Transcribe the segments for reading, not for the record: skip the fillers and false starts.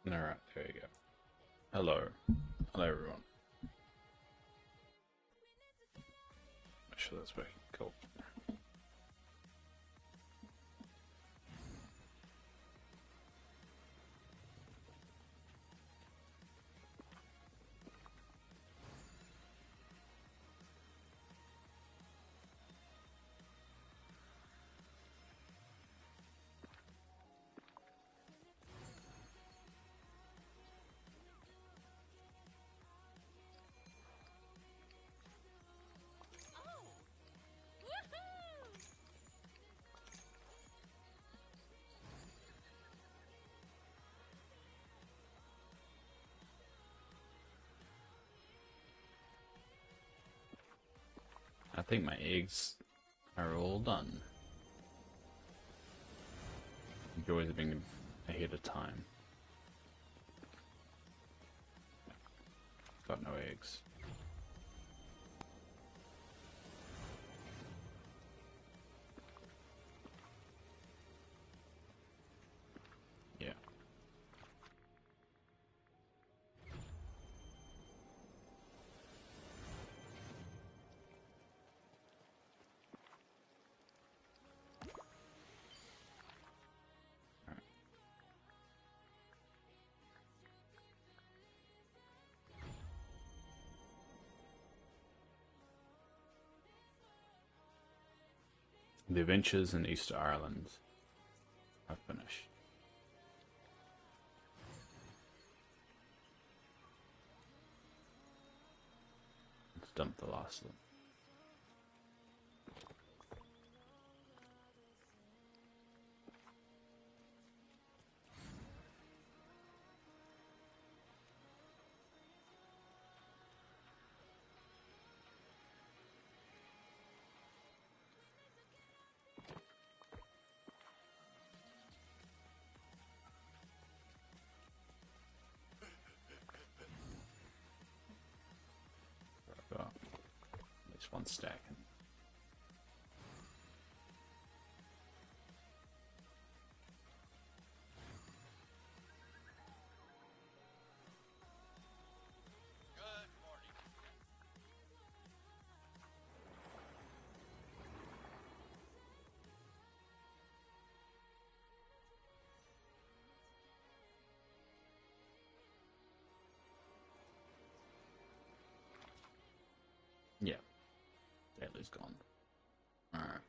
Alright, there you go. Hello. Hello, everyone. Make sure that's working. Cool. I think my eggs are all done. You've always been ahead of time. Got no eggs. Yeah. The Adventures in Easter Island. I've finished. Let's dump the last one. I've got at least one stack. Yeah, Daly's gone. Alright.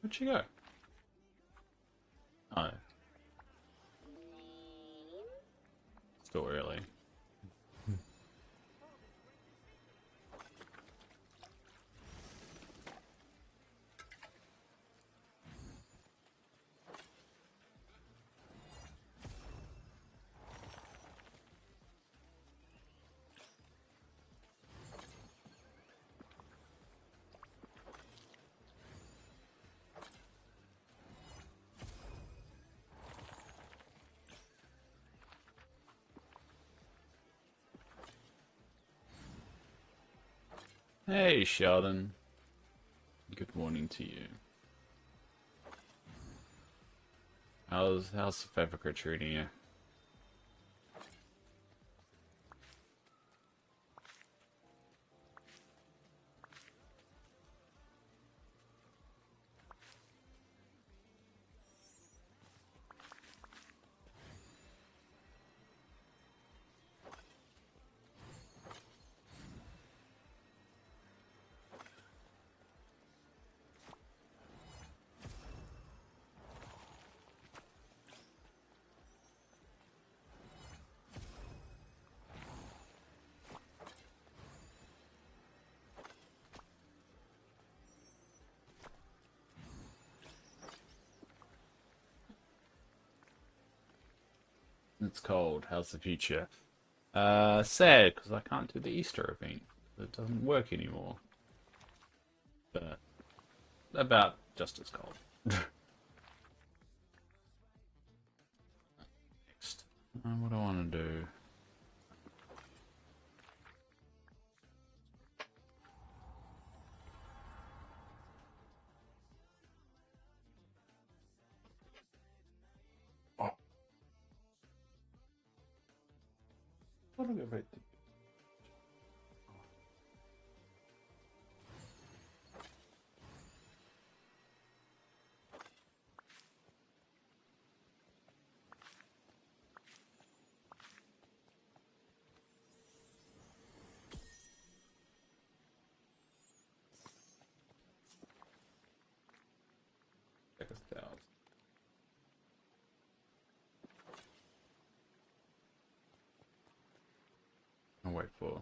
Where'd she go? Oh. Still early. Hey, Sheldon. Good morning to you. How's Fabrica treating you? It's cold. How's the future? Sad because I can't do the Easter event. It doesn't work anymore. But about just as cold. Next. What do I want to do? Oh, what do I go back to? Check us out. I'll wait for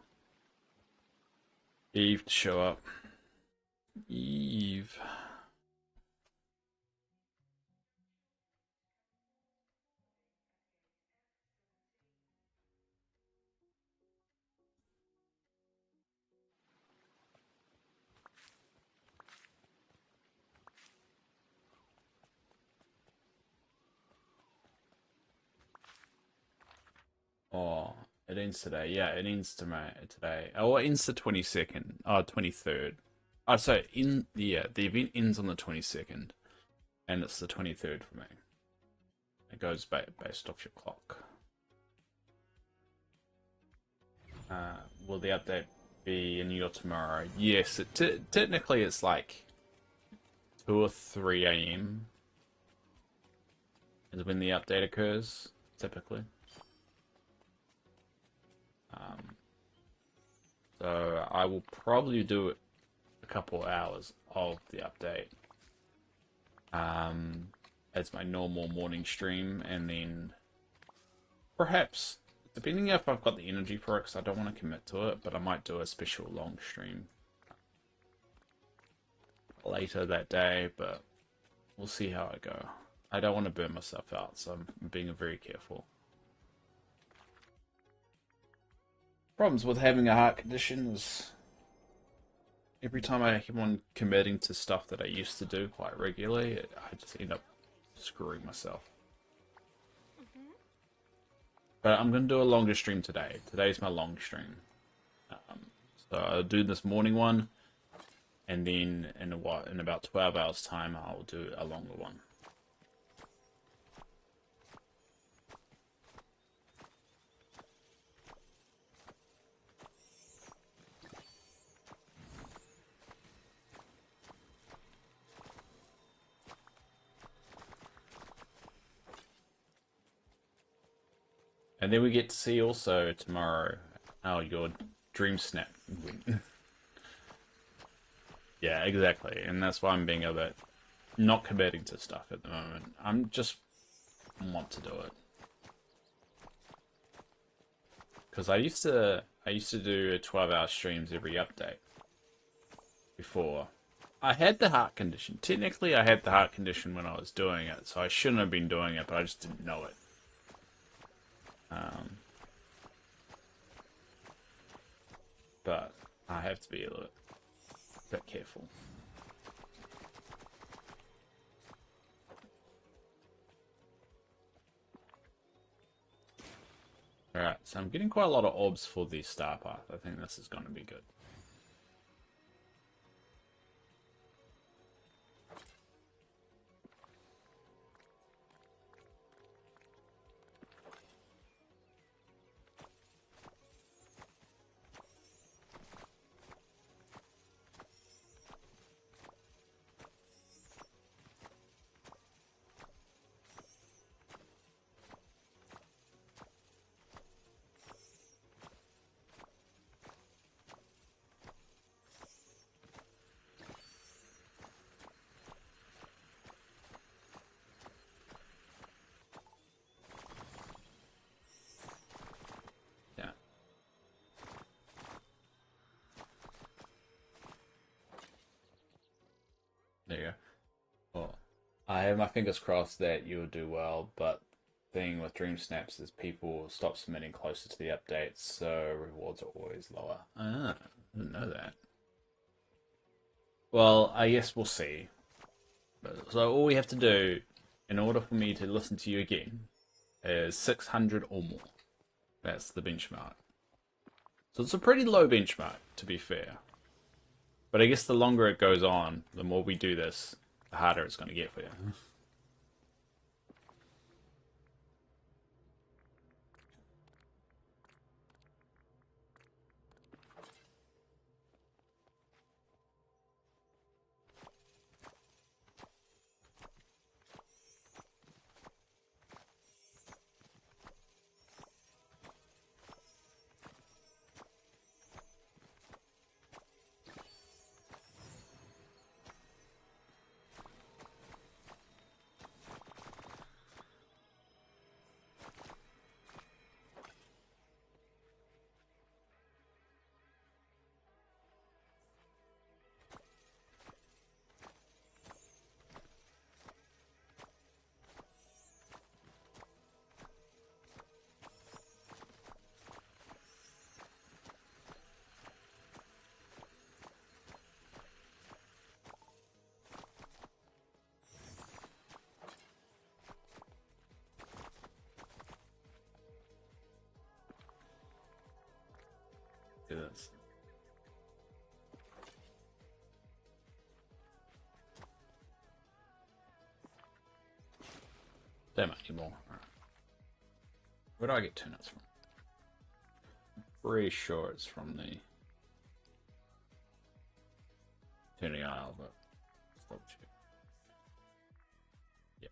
Eve to show up. Eve. Oh, it ends today. Yeah, it ends today. Oh, it ends the 22nd. Oh, 23rd. Oh, so the event ends on the 22nd, and it's the 23rd for me. It goes based off your clock. Will the update be in your tomorrow? Yes, technically it's like 2 or 3 a.m. is when the update occurs, typically. So I will probably do it a couple hours of the update as my normal morning stream, and then perhaps, depending if I've got the energy for it, because I don't want to commit to it, but I might do a special long stream later that day, but we'll see how I go. I don't want to burn myself out, so I'm being very careful. Problems with having a heart condition is every time I keep on committing to stuff that I used to do quite regularly, I just end up screwing myself. But I'm going to do a longer stream today. Today's my long stream. So I'll do this morning one, and then in about 12 hours time I'll do a longer one. And then we get to see also tomorrow how your dream snap went. Yeah, exactly. And that's why I'm being a bit not committing to stuff at the moment. I'm just want to do it. Because I used to do 12-hour streams every update before. I had the heart condition. Technically, I had the heart condition when I was doing it, so I shouldn't have been doing it, but I just didn't know it. But I have to be a little bit careful. Alright, so I'm getting quite a lot of orbs for the star path. I think this is going to be good. Yeah. There you go. Well, I have my fingers crossed that you'll do well, but thing with Dream Snaps is people stop submitting closer to the updates, so rewards are always lower. Ah, I didn't know that. Well, I guess we'll see. So all we have to do in order for me to listen to you again is 600 or more. That's the benchmark. So it's a pretty low benchmark, to be fair. But I guess the longer it goes on, the more we do this, the harder it's going to get for you. Do this. Don't make any more. Right. Where do I get turnips from? Pretty sure it's from the turning aisle, but let's double check. Yeah.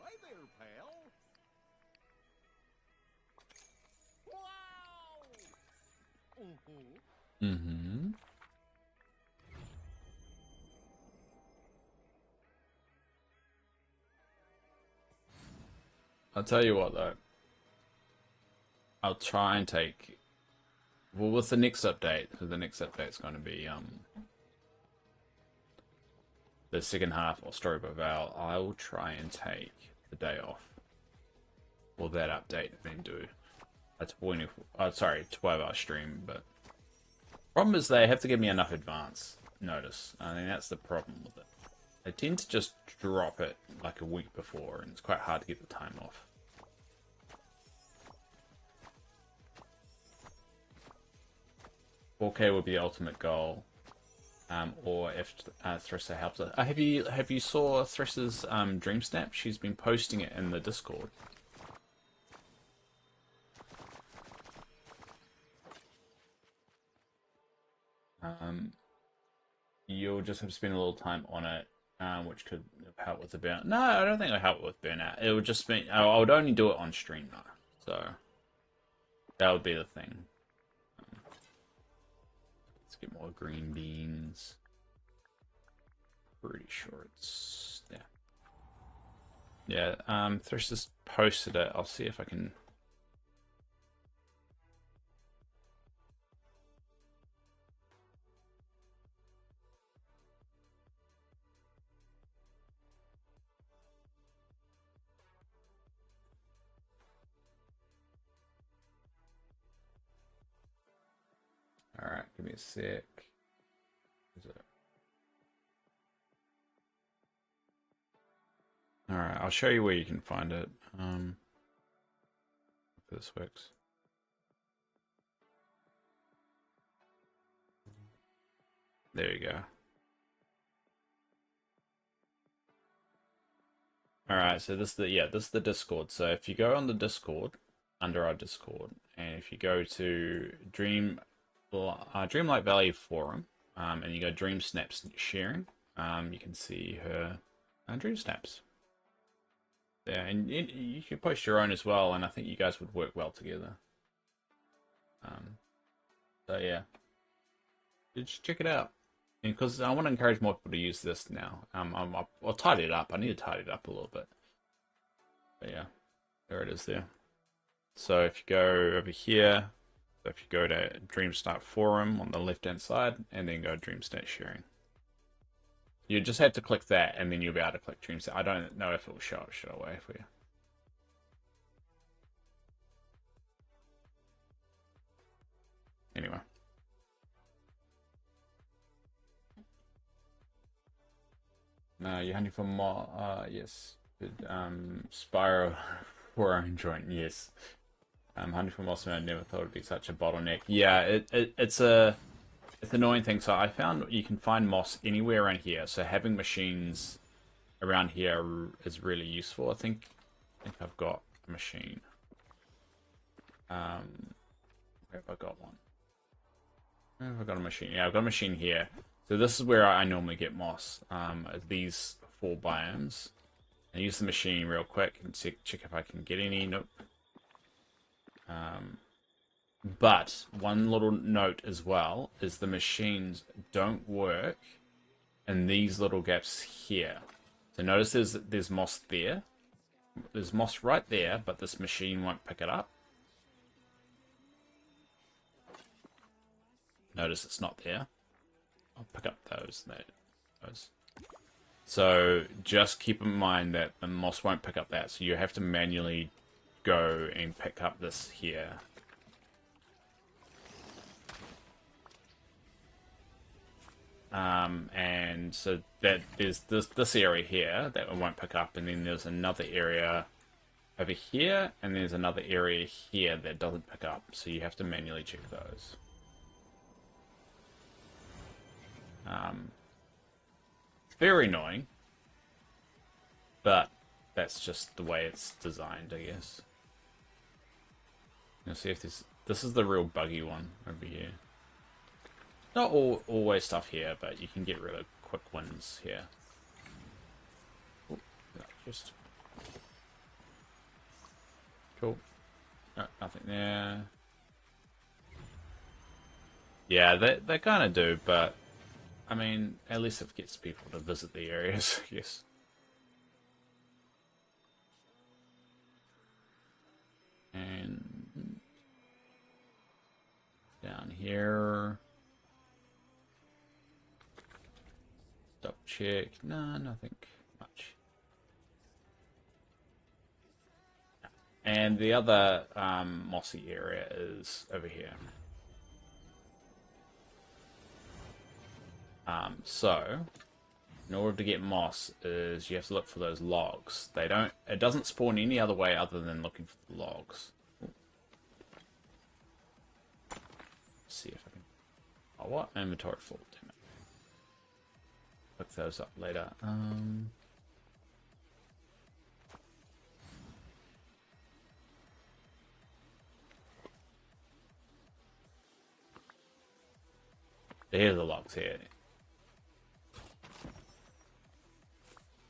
Hi there, pal. Wow! Mm-hmm. I'll tell you what though. I'll try and take. Well, with the next update, so the next update's going to be the second half of Story by Val. I will try and take the day off, or that update, and then do a 12-hour stream. But problem is they have to give me enough advance notice. I think that's the problem with it. They tend to just drop it like a week before, and it's quite hard to get the time off. 4K would be the ultimate goal, or if Thrissa helps it. Have you saw Thrissa's Dream Snap? She's been posting it in the Discord. You'll just have to spend a little time on it, which could help with the burnout. No, I don't think it'll help with burnout. It would just be I would only do it on stream though, so that would be the thing. Let's get more green beans. Pretty sure it's yeah. Thrish just posted it. I'll see if I can. All right, give me a sec. Is it? All right, I'll show you where you can find it. If this works. There you go. All right, so this is the Discord. So if you go on the Discord, under our Discord, and if you go to Dreamlight Valley Forum, and you go Dream Snaps sharing, you can see her Dream Snaps. Yeah, and you can post your own as well, and I think you guys would work well together. So yeah. Just check it out. Because I want to encourage more people to use this now. I'll tidy it up. I need to tidy it up a little bit. But yeah, there it is there. So if you go over here, so if you go to Dreamstart Forum on the left-hand side, and then go Dreamstart Sharing. You just have to click that, and then you'll be able to click Dreamstart. I don't know if it will show up straight away for you. Anyway. You're hunting for more, yes. Spyro for our own joint, yes. Hunting for moss, I never thought it'd be such a bottleneck. Yeah, it's it's an annoying thing. So I found you can find moss anywhere around here. So having machines around here is really useful. I think I've got a machine. Where have I got one? Where have I got a machine? Yeah, I've got a machine here. So this is where I normally get moss. These 4 biomes. I use the machine real quick and check if I can get any. Nope. But one little note as well is the machines don't work in these little gaps here. So notice there's moss there. There's moss right there, but this machine won't pick it up. Notice it's not there. I'll pick up those. So just keep in mind that the moss won't pick up that. So you have to manually go and pick up this here. And so that there's this area here that it won't pick up, and then there's another area over here, and there's another area here that doesn't pick up. So you have to manually check those. Very annoying, but that's just the way it's designed, I guess. You'll see if this is the real buggy one over here. Not always stuff here, but you can get really quick wins here. Ooh, just cool. No, nothing there. Yeah, they kind of do, but I mean, at least it gets people to visit the areas, I guess. And down here. Double check. No, nothing much. And the other mossy area is over here. So, in order to get moss, is you have to look for those logs. It doesn't spawn any other way other than looking for the logs. Let's see if I can. Oh, what? Inventory full. Damn it. Look those up later. Here's the logs here.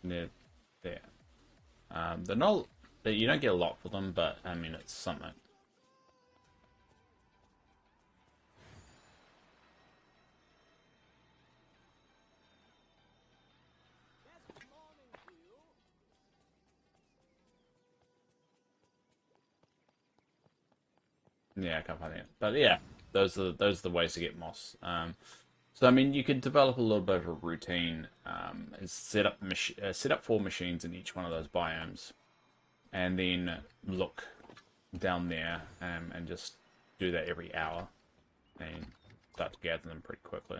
They're there. They're not. You don't get a lot for them, but I mean it's something. Yeah, I can't find it. But yeah, those are the ways to get moss. So I mean, you could develop a little bit of a routine and set up 4 machines in each one of those biomes, and then look down there and just do that every hour, and start to gather them pretty quickly.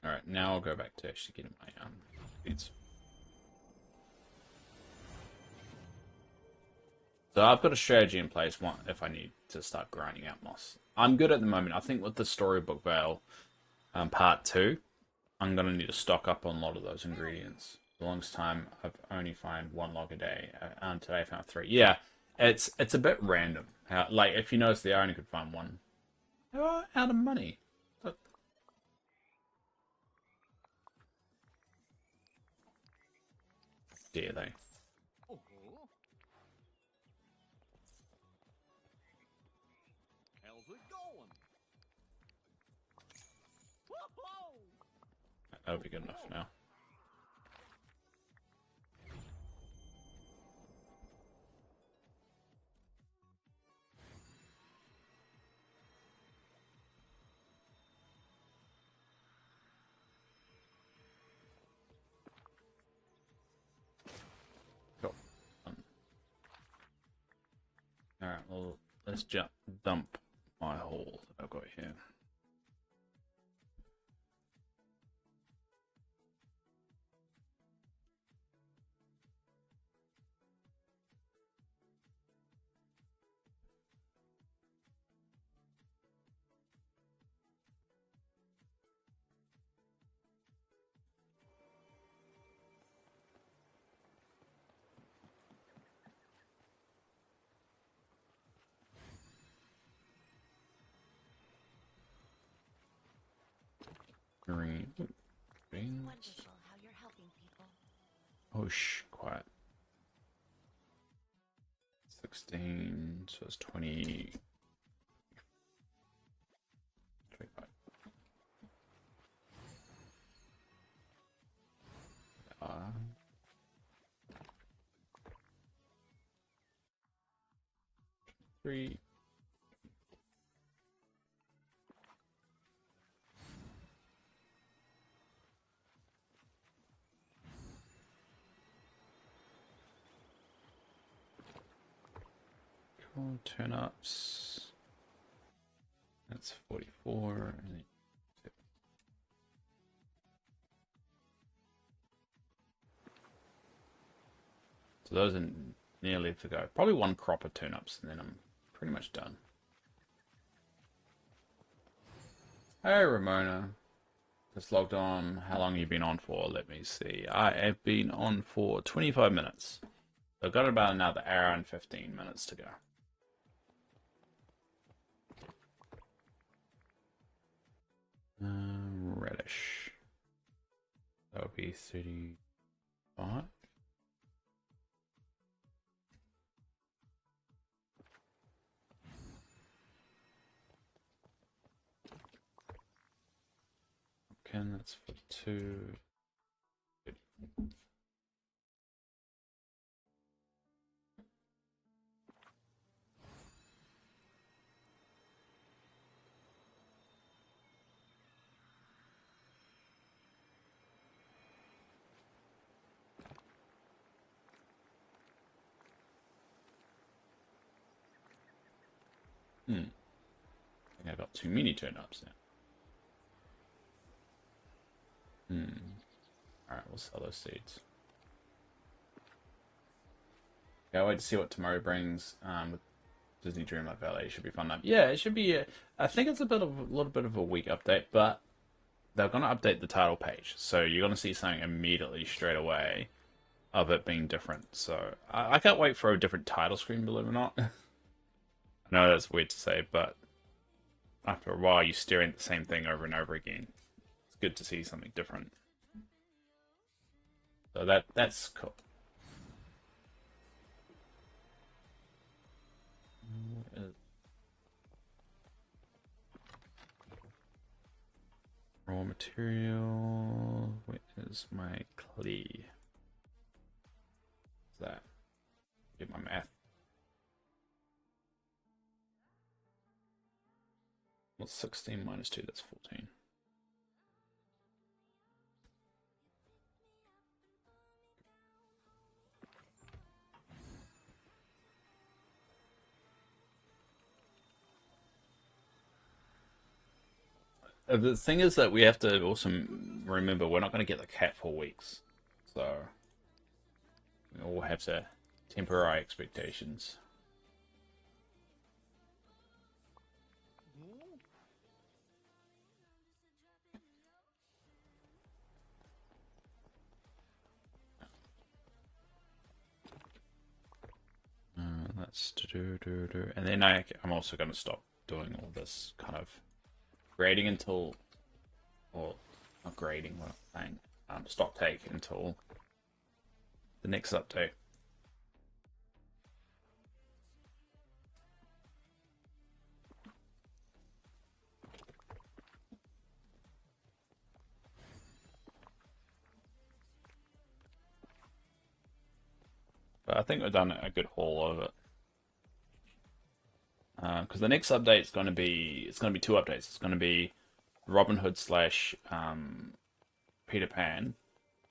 All right, now I'll go back to actually getting my speeds. So I've got a strategy in place if I need to start grinding out moss. I'm good at the moment. I think with the Storybook Vale part 2, I'm going to need to stock up on a lot of those ingredients. The longest time, I've only found 1 log a day. Today I found 3. Yeah, it's a bit random. Like, if you notice there, I only could find 1. Oh, out of money. Look. Dare they? That'll be good enough now. Cool. Alright, well, let's dump my haul that I've got here. Green. Green. Wonderful how you're helping people. Oh, shh, quiet. 16, so it's 20. 25. Three. Cool, turn-ups. That's 44. And then so those are nearly to go. Probably one crop of turn-ups, and then I'm pretty much done. Hey, Ramona. Just logged on. How long have you been on for? Let me see. I have been on for 25 minutes. I've got about another hour and 15 minutes to go. Reddish. That would be 35. Okay, that's for 2. I think I got too many turn-ups now. Alright, we'll sell those seeds. Yeah, I'll wait to see what tomorrow brings with Disney Dreamlight Valley. It should be fun. Yeah, it should be. I think it's a little bit of a weak update, but they're going to update the title page, so you're going to see something immediately straight away of it being different. So I can't wait for a different title screen, believe it or not. I know that's weird to say, but after a while, you're staring at the same thing over and over again. It's good to see something different. So that's cool. Raw material. Where is my clay? What's that? Get my math. What's 16 minus 2? That's 14. The thing is that we have to also remember we're not going to get the cat for weeks. So we all have to temper our expectations. Let's do. And then I'm also going to stop doing all this kind of grading until, or not grading, what I'm saying, stock take until the next update. But I think we've done a good haul of it. Because the next update is going to be, it's going to be two updates. It's going to be Robin Hood slash Peter Pan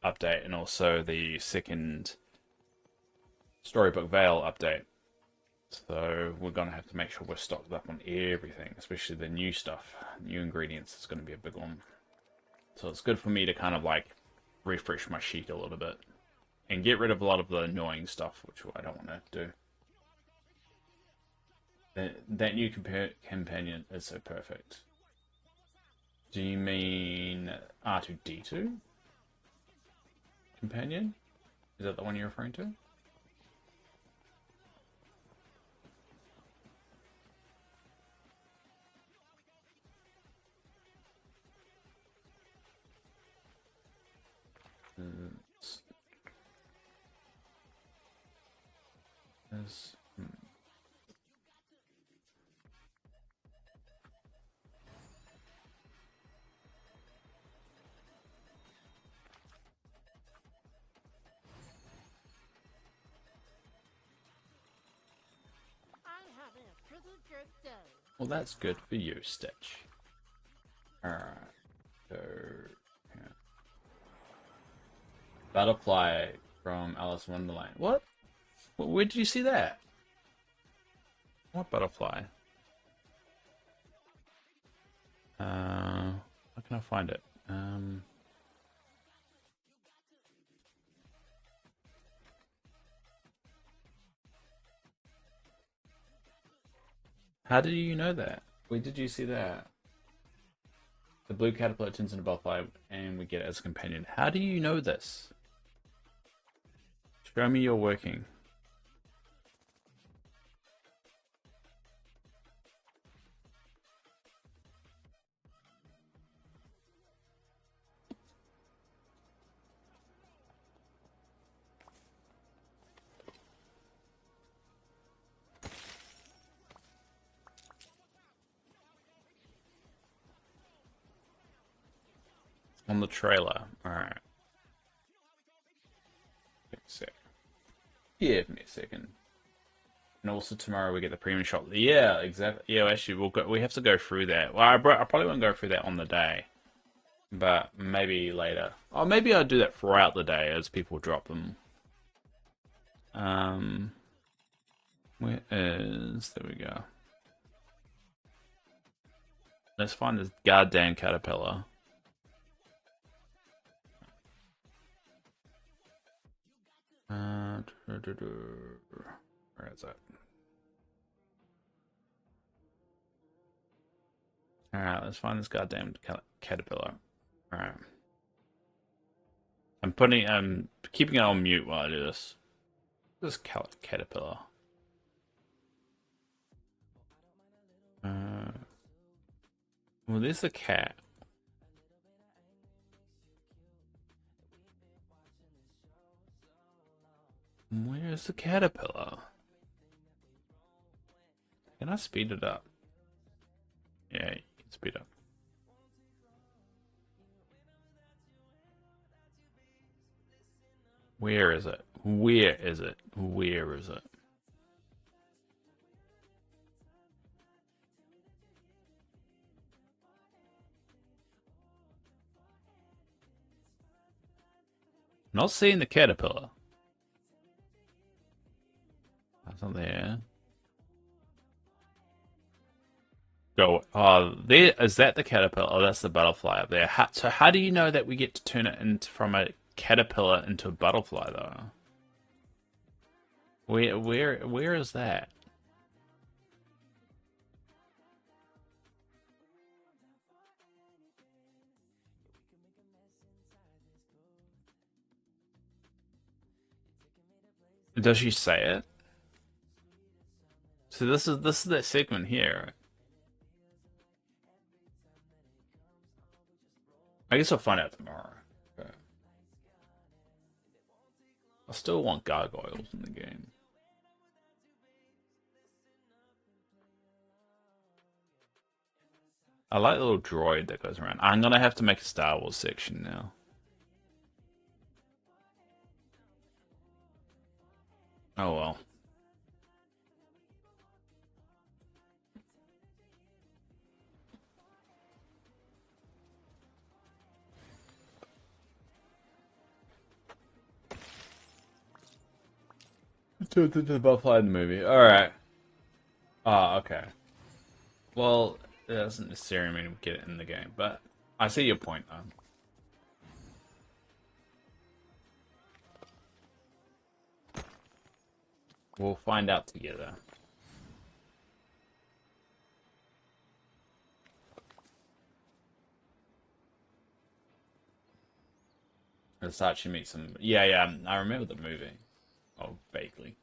update, and also the second Storybook Vale update. So we're going to have to make sure we're stocked up on everything, especially the new stuff. New ingredients is going to be a big one. So it's good for me to kind of like refresh my sheet a little bit and get rid of a lot of the annoying stuff, which I don't want to do. That new companion is so perfect. Do you mean R2D2 companion? Is that the one you're referring to? Yes. I'm having a pretty good day. Well, that's good for you, Stitch. Alright. So, yeah. Butterfly from Alice in Wonderland. What? Where did you see that? What butterfly? How can I find it? How did you know that? Where did you see that? The blue caterpillar turns into a butterfly and we get it as a companion. How do you know this? Show me your working. On the trailer. Alright. Give me a second. And also tomorrow we get the premium shop. Yeah, exactly. Yeah, actually we have to go through that. Well, I probably won't go through that on the day. But maybe later. Or maybe I'll do that throughout the day as people drop them. Where is... There we go. Let's find this goddamn caterpillar. Where is it? Alright, let's find this goddamn caterpillar. Alright. I'm keeping it on mute while I do this. This caterpillar. Well, there's the cat. Where's the caterpillar? Can I speed it up? Yeah, you can speed up. Where is it? Where is it? Where is it? Not seeing the caterpillar. That's not there. Go. Oh, there is that the caterpillar? Oh, that's the butterfly up there. So how do you know that we get to turn it into from a caterpillar into a butterfly though? Where is that? Does she say it? So this is that segment here. I guess I'll find out tomorrow. But I still want gargoyles in the game. I like the little droid that goes around. I'm gonna have to make a Star Wars section now. Oh well. To both played the movie. Alright. Ah, okay. Well, it doesn't necessarily mean we get it in the game, but I see your point though. We'll find out together. Versace meets some. Yeah, yeah. I remember the movie. Oh, vaguely.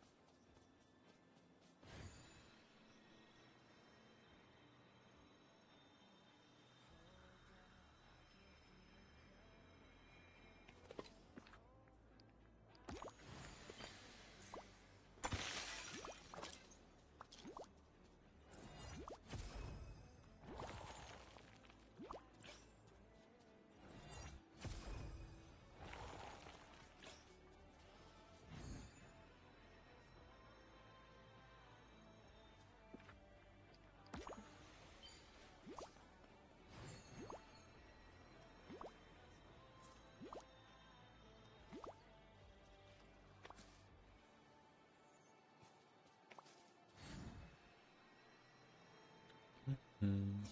Hmm.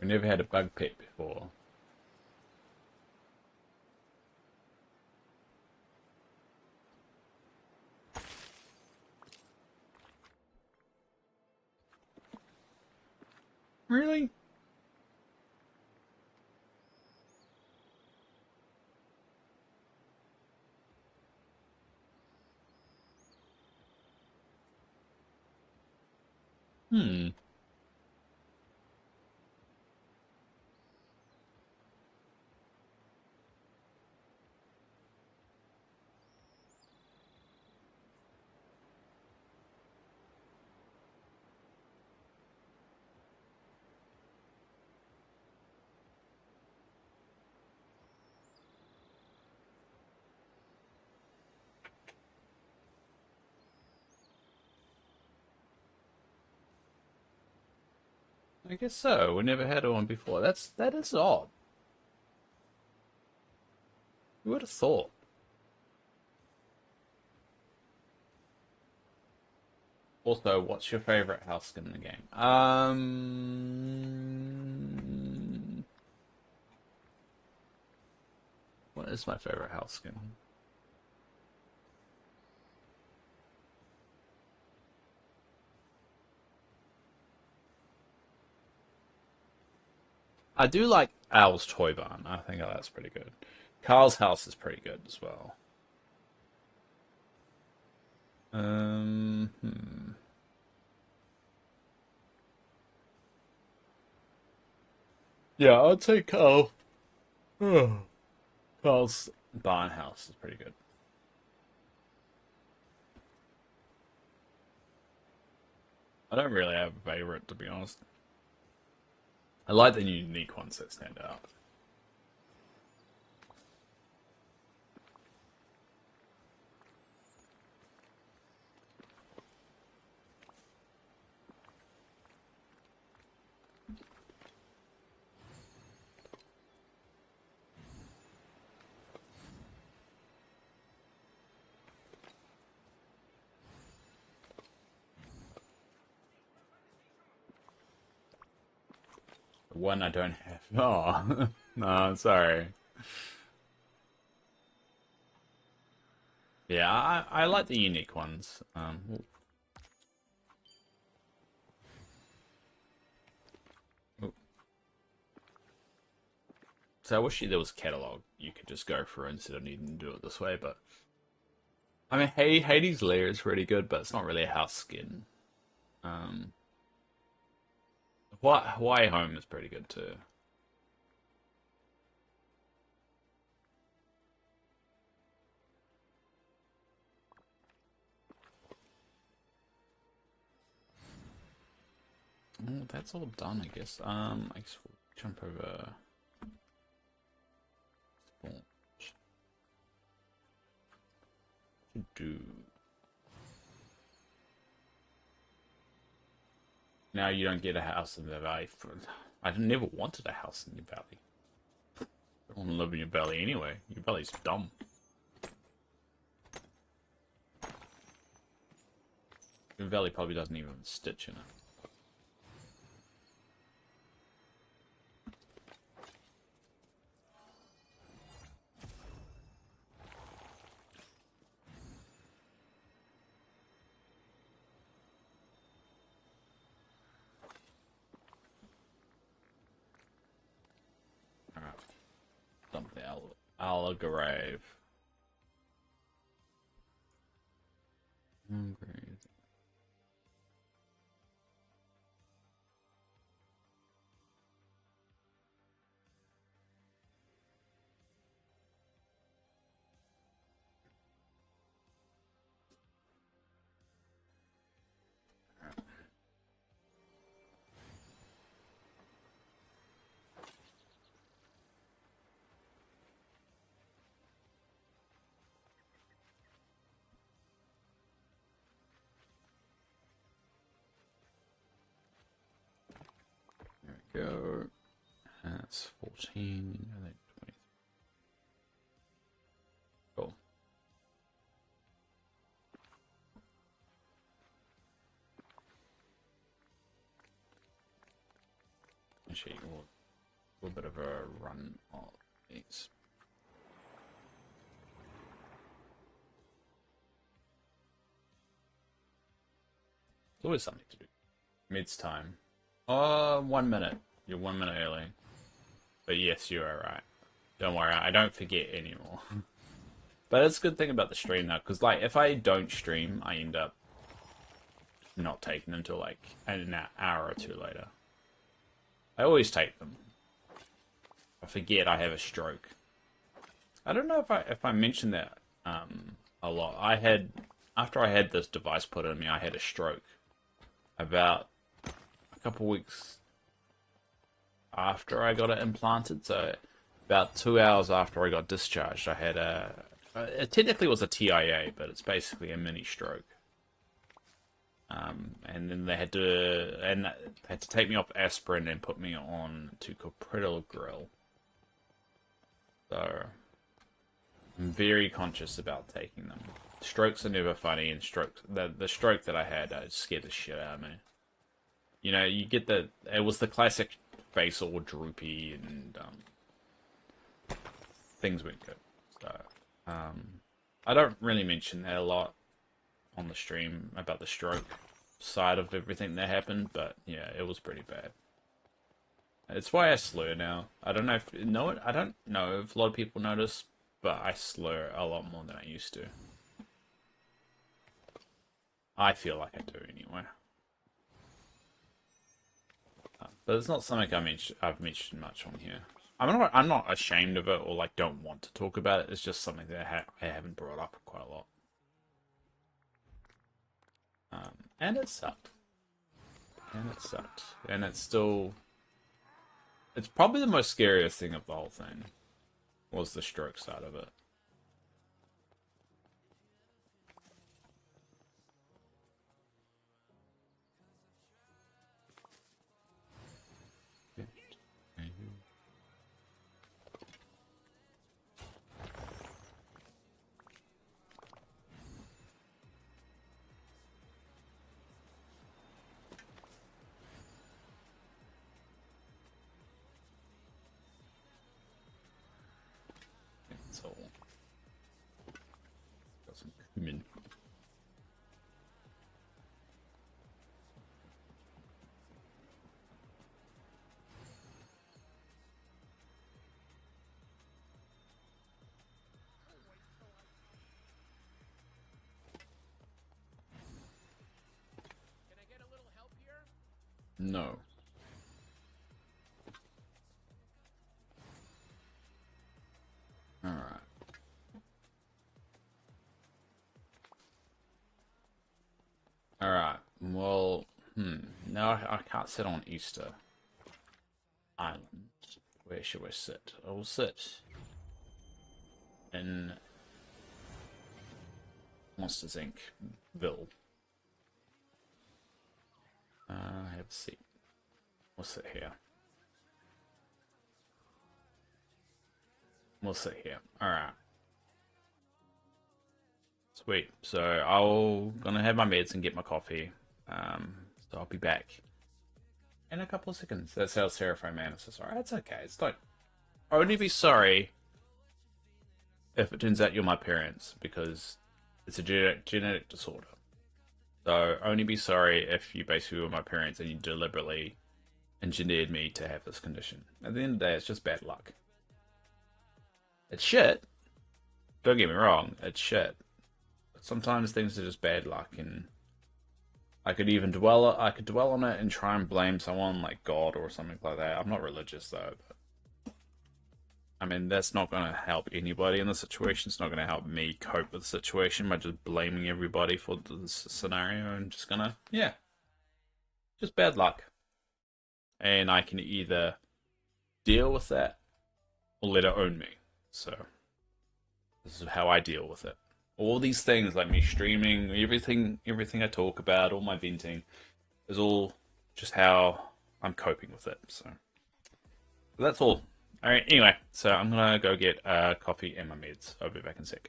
We never had a bug pet before. Really? Hmm. I guess so. We never had one before. That is odd. Who would have thought? Also, what's your favorite house skin in the game? What is my favorite house skin? I do like Al's Toy Barn. I think that's pretty good. Carl's house is pretty good as well. Hmm. Yeah, I'd say Carl. Carl's barn house is pretty good. I don't really have a favorite, to be honest. I like the unique ones that stand out. The one I don't have. Oh, no, sorry. Yeah, I like the unique ones. Ooh. So I wish there was a catalog you could just go through instead of needing to do it this way, but I mean, hey, Hades' lair is really good, but it's not really a house skin. Hawaii Home is pretty good too. Oh, that's all done, I guess. I guess we'll jump over. Do. Now you don't get a house in the valley. I never wanted a house in your valley. I don't want to live in your valley anyway. Your valley's dumb. Your valley probably doesn't even have a stitch in it. Alright. Dump the Algarve. There we go. That's 14. I think 20. Cool. Actually, a little bit of a run of these. There's always something to do. Mid's time. 1 minute. You're 1 minute early. But yes, you are right. Don't worry, I don't forget anymore. But it's a good thing about the stream now, because like if I don't stream, I end up not taking them until like an hour or two later. I always take them. I forget I have a stroke. I don't know if I mentioned that a lot. After I had this device put in me, I had a stroke about a couple weeks after I got it implanted. So about 2 hours after I got discharged, I had it technically was a TIA, but it's basically a mini stroke. And then they had to take me off aspirin and put me on to clopidogrel. So I'm very conscious about taking them. Strokes are never funny, and the stroke that I had scared the shit out of me. You know, you get it was the classic face all droopy and things went good. So I don't really mention that a lot on the stream about the stroke side of everything that happened, but yeah, it was pretty bad. It's why I slur now. I don't know I don't know if a lot of people notice, but I slur a lot more than I used to. I feel like I do anyway. But it's not something I've mentioned much on here. I'm not ashamed of it or like don't want to talk about it. It's just something that I haven't brought up quite a lot. And it sucked. And it sucked. And it's still... It's probably the most scariest thing of the whole thing. Was the stroke side of it. So, got some cumin. Can I get a little help? No. Alright. Alright. Well, no, I can't sit on Easter Island. Where should I sit? I will sit in Monsters Inc. Ville. Have a seat. We'll sit here. We'll sit here. Alright. Sweet. So I'll gonna have my meds and get my coffee. So I'll be back in a couple of seconds. That's how Seraphim Man says, alright, it's okay. It's not only be sorry if it turns out you're my parents, because it's a genetic disorder. So only be sorry if you basically were my parents and you deliberately engineered me to have this condition. At the end of the day, it's just bad luck. It's shit. Don't get me wrong, it's shit. But sometimes things are just bad luck, and I could dwell on it and try and blame someone like God or something like that. I'm not religious though. But I mean, that's not going to help anybody in the situation. It's not going to help me cope with the situation by just blaming everybody for this scenario. I'm just gonna, yeah, just bad luck. And I can either deal with that or let it own me. So this is how I deal with it. All these things, like me streaming, everything I talk about, all my venting, is all just how I'm coping with it. So that's all. All right. Anyway, so I'm gonna go get coffee and my meds. I'll be back in a sec.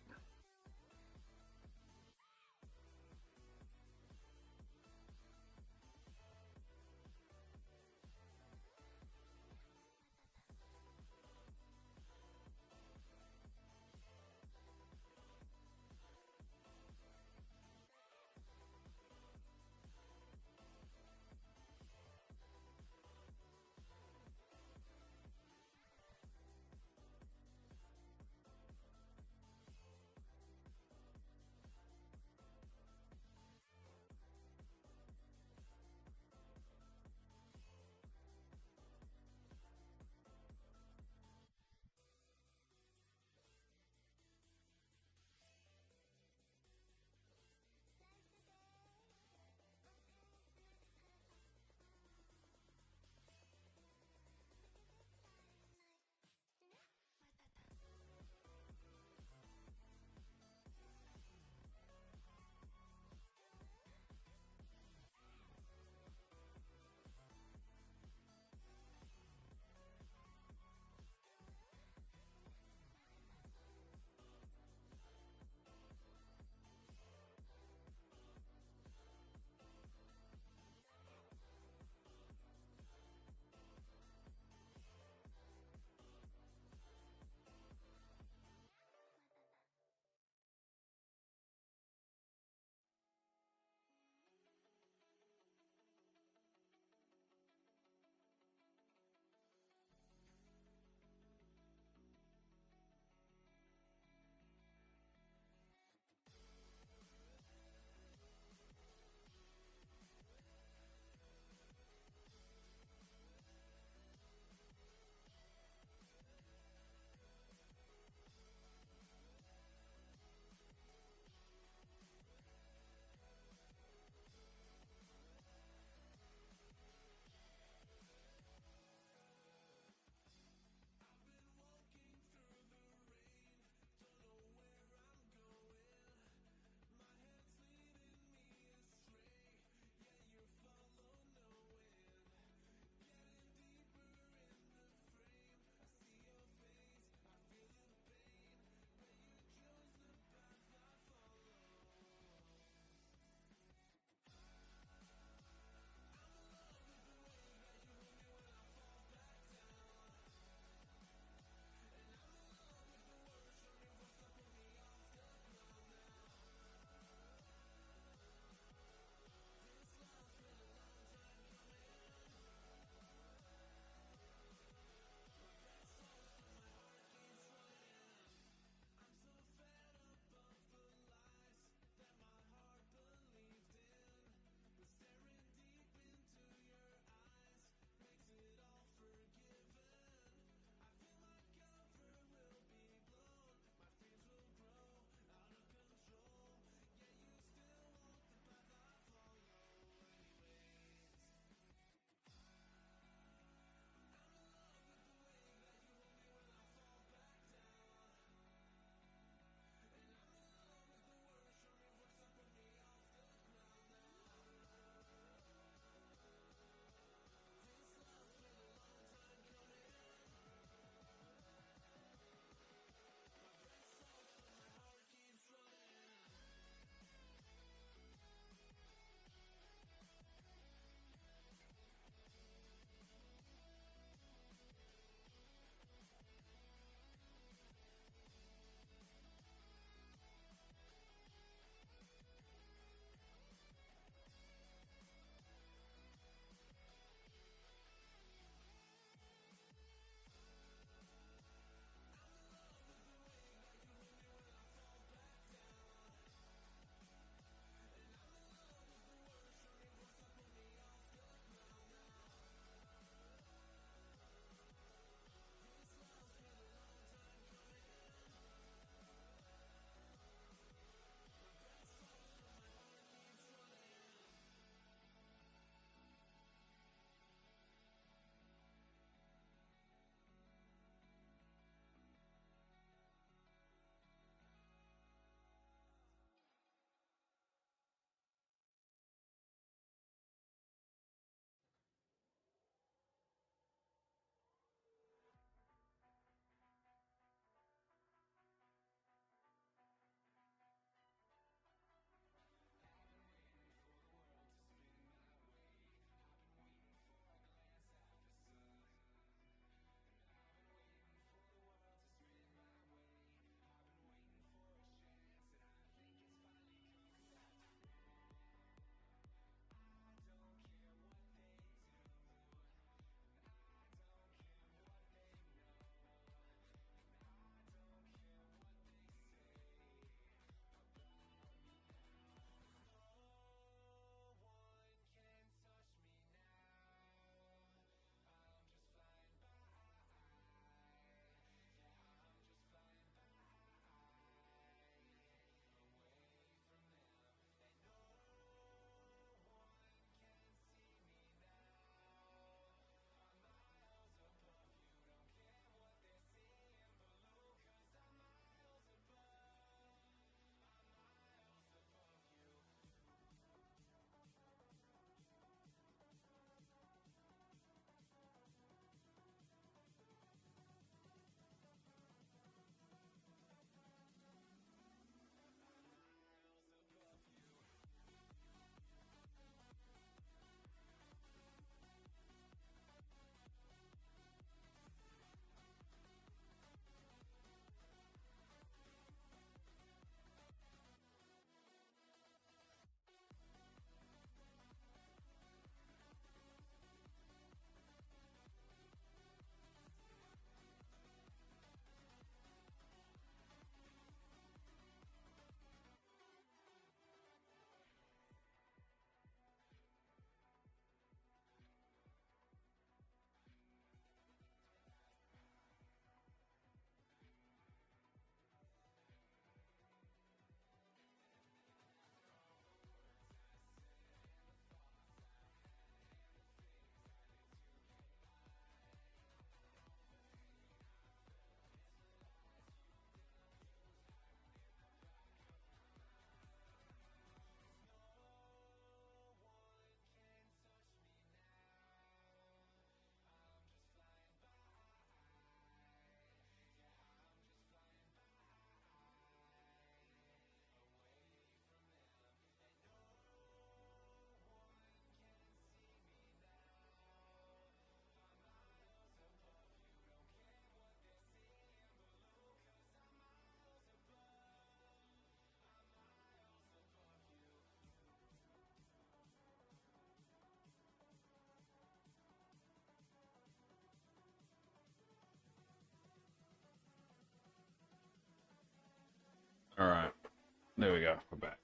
There we go. We're back.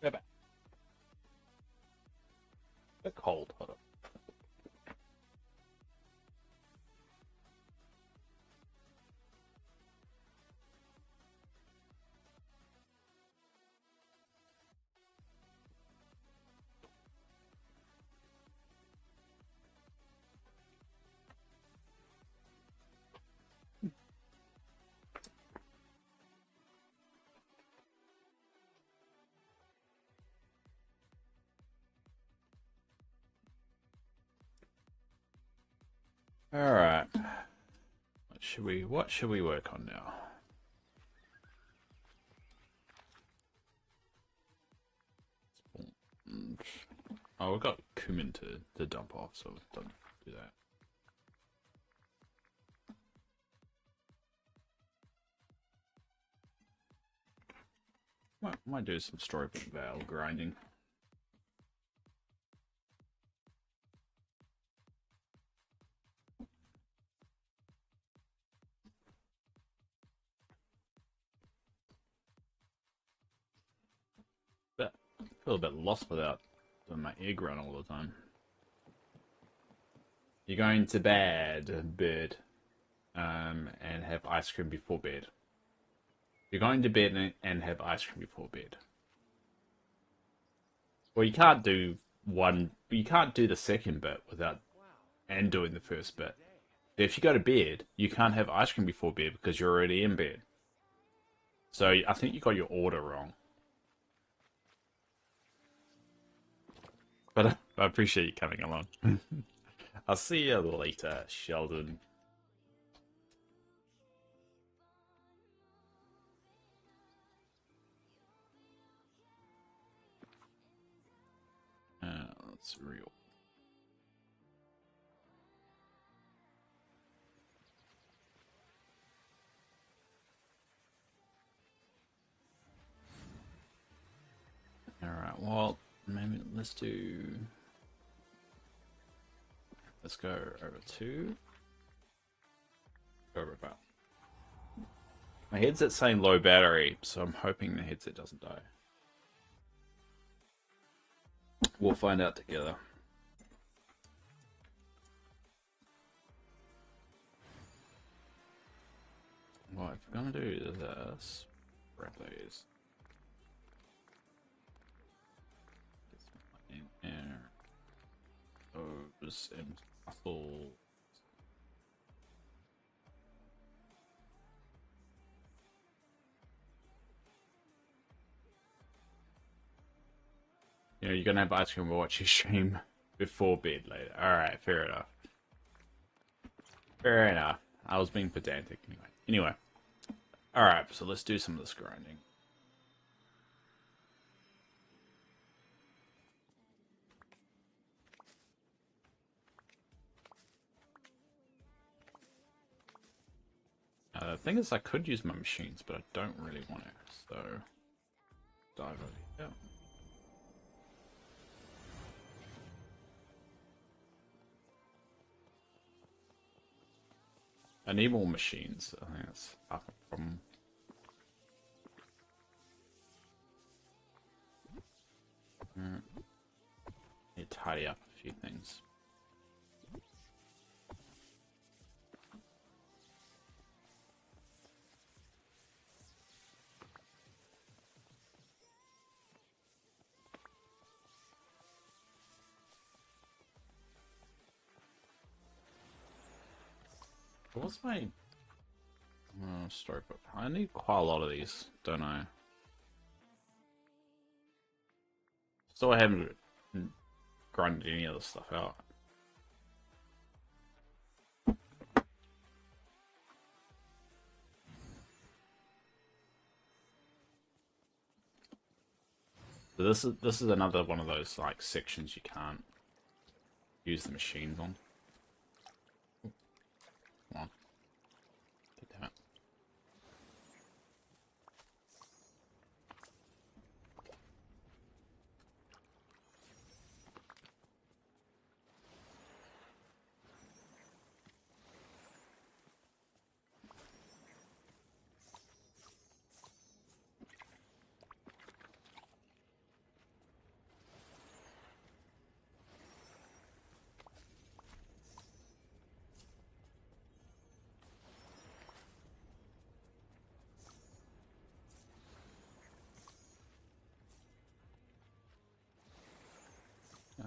We're back. A bit cold. Hold on. All right. What should we work on now? Oh, we've got cumin to dump off, so don't do that. Might do some storybook veil grinding. But I feel a bit lost without doing my ear grunt all the time. You're going to bed, bird, and have ice cream before bed. You're going to bed and have ice cream before bed. Well, you can't do one. You can't do the second bit without and doing the first bit. If you go to bed, you can't have ice cream before bed because you're already in bed. So I think you got your order wrong. But I appreciate you coming along. I'll see you later, Sheldon. That's real. Alright, well, maybe let's go over to... Over about. My headset's saying low battery, so I'm hoping the headset doesn't die. We'll find out together. Well, if we're gonna do this, grab these. Get some in there. Those and muscle. You know, you're gonna have ice cream and watch your stream before bed later. Alright, fair enough. Fair enough. I was being pedantic anyway. Anyway. Alright, so let's do some of this grinding. The thing is, I could use my machines, but I don't really want to, so... Dive over here. I need more machines. I think that's half a problem. Need to tidy up a few things. What's my storybook? I need quite a lot of these, don't I? Still I haven't grinded any other stuff out. So this is another one of those like sections you can't use the machines on. Come on. Damn it.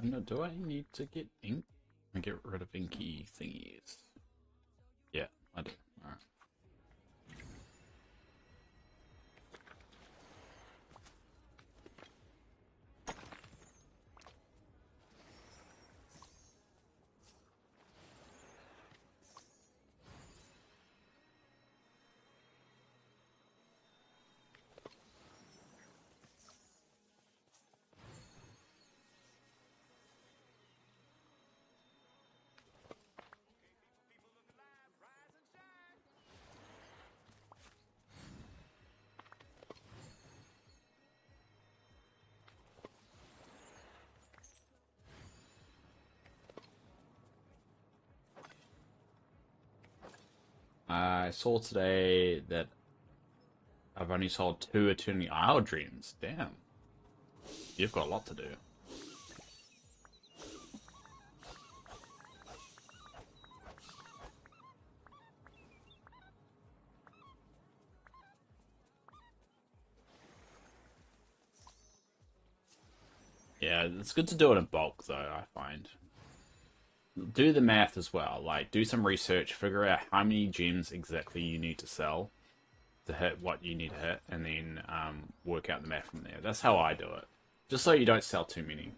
No, do I need to get ink? And get rid of inky thingies. Yeah, I do. Alright. I saw today that I've only sold 2 Eternity Isle Dreams. Damn. You've got a lot to do. Yeah, it's good to do it in bulk, though, I find. Do the math as well. Like, do some research, figure out how many gems exactly you need to sell to hit what you need to hit, and then work out the math from there. That's how I do it. Just so you don't sell too many.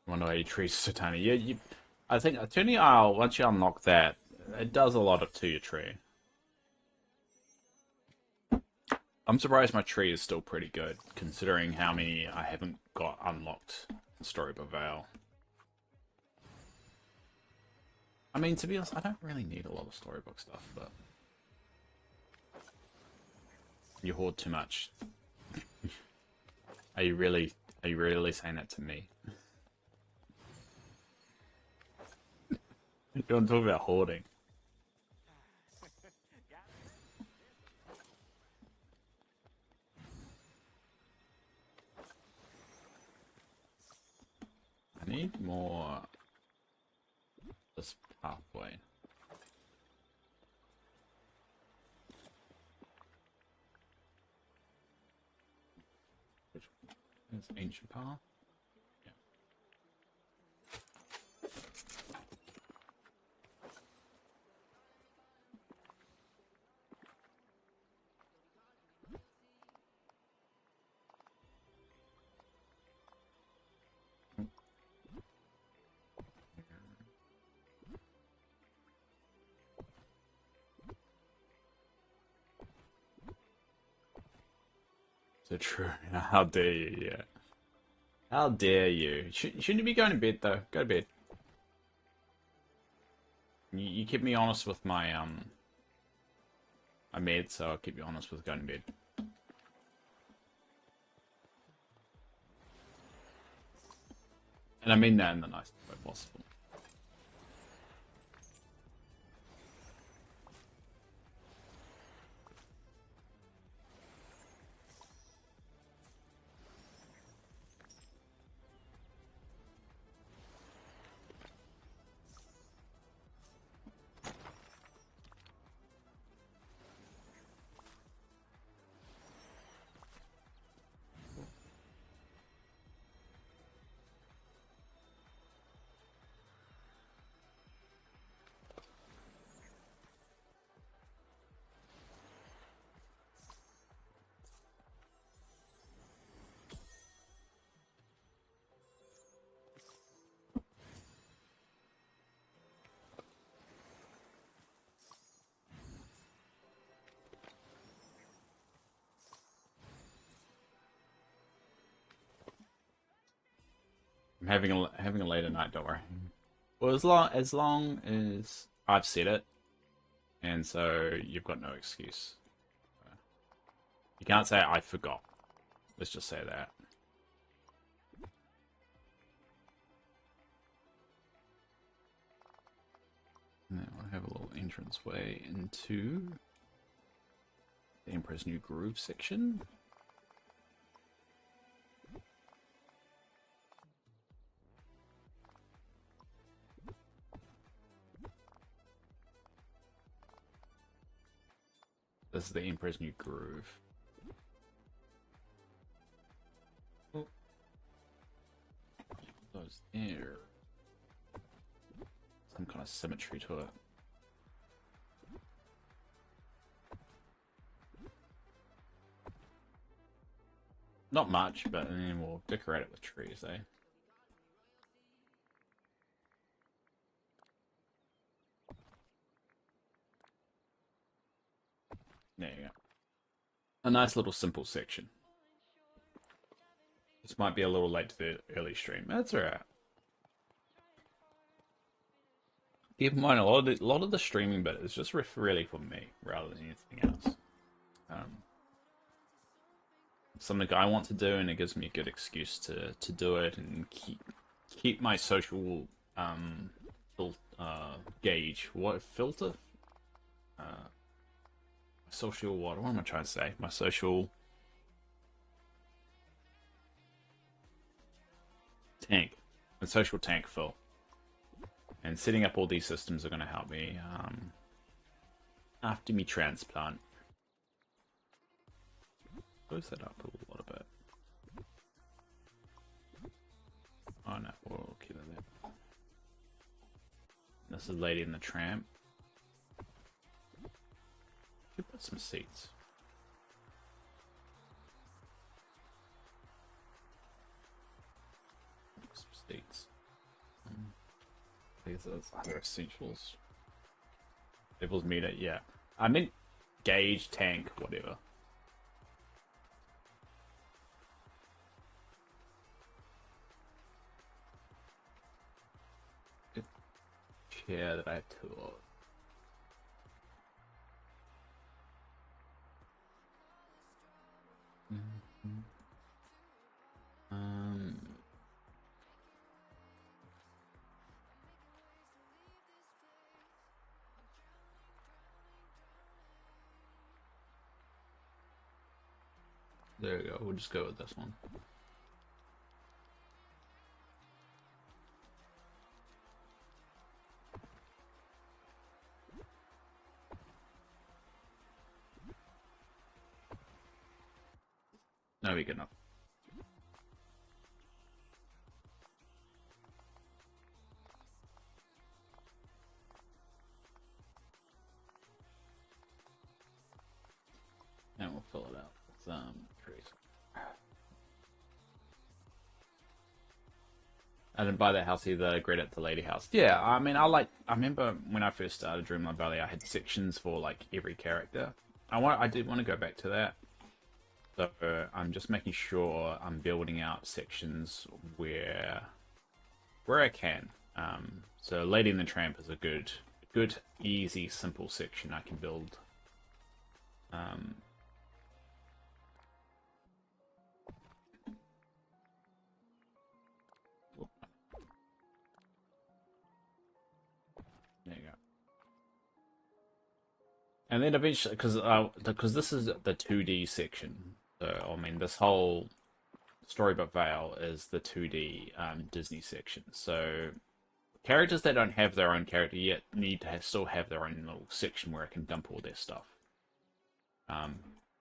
Wonder why your trees are so tiny. Yeah, I think Eternity Isle, once you unlock that, it does a lot of to your tree. I'm surprised my tree is still pretty good, considering how many I haven't got unlocked in Storybook Vale. I mean, to be honest, I don't really need a lot of storybook stuff, but you hoard too much. Are you really saying that to me? You want to talk about hoarding? I need more this pathway. Which one? It's ancient path. Yeah. So true. How dare you? Yeah. How dare you? Shouldn't you be going to bed though? Go to bed. You keep me honest with my meds, so I'll keep you honest with going to bed. And I mean that in the nicest way possible. I'm having a later night, don't worry. Well, as long as I've said it, and so you've got no excuse. You can't say I forgot. Let's just say that. Now I have a little entranceway into the Emperor's New Groove section. This is the Emperor's New Groove. Goes there. Some kind of symmetry to it. Not much, but then we'll decorate it with trees, eh? There you go. A nice little simple section. This might be a little late to the early stream. That's alright. Keep in mind, a lot of the streaming bit is just really for me rather than anything else. Something I want to do, and it gives me a good excuse to do it and keep my social gauge. What filter? Social what? What am I trying to say? My social tank, my social tank full. And setting up all these systems are going to help me after me transplant. Close that up a little bit. Oh no, we'll keep it there. This is Lady and the Tramp. Should put some seats. Some seats. These are other essentials. Levels meter, yeah. I meant gauge, tank, whatever. Good chair that I have to. There we go. We'll just go with this one. That'll be good enough. And we'll fill it out with trees. I didn't buy that house either. Great at the lady house. Yeah, I mean, I remember when I first started Dreamlight Valley, I had sections for like every character. I did want to go back to that. So I'm just making sure I'm building out sections where I can. So Lady and the Tramp is a good, easy, simple section I can build. There you go. And then eventually, because this is the 2D section, so I mean, this whole Storybook Vale is the 2D Disney section. So characters that don't have their own character yet need to still have their own little section where I can dump all their stuff.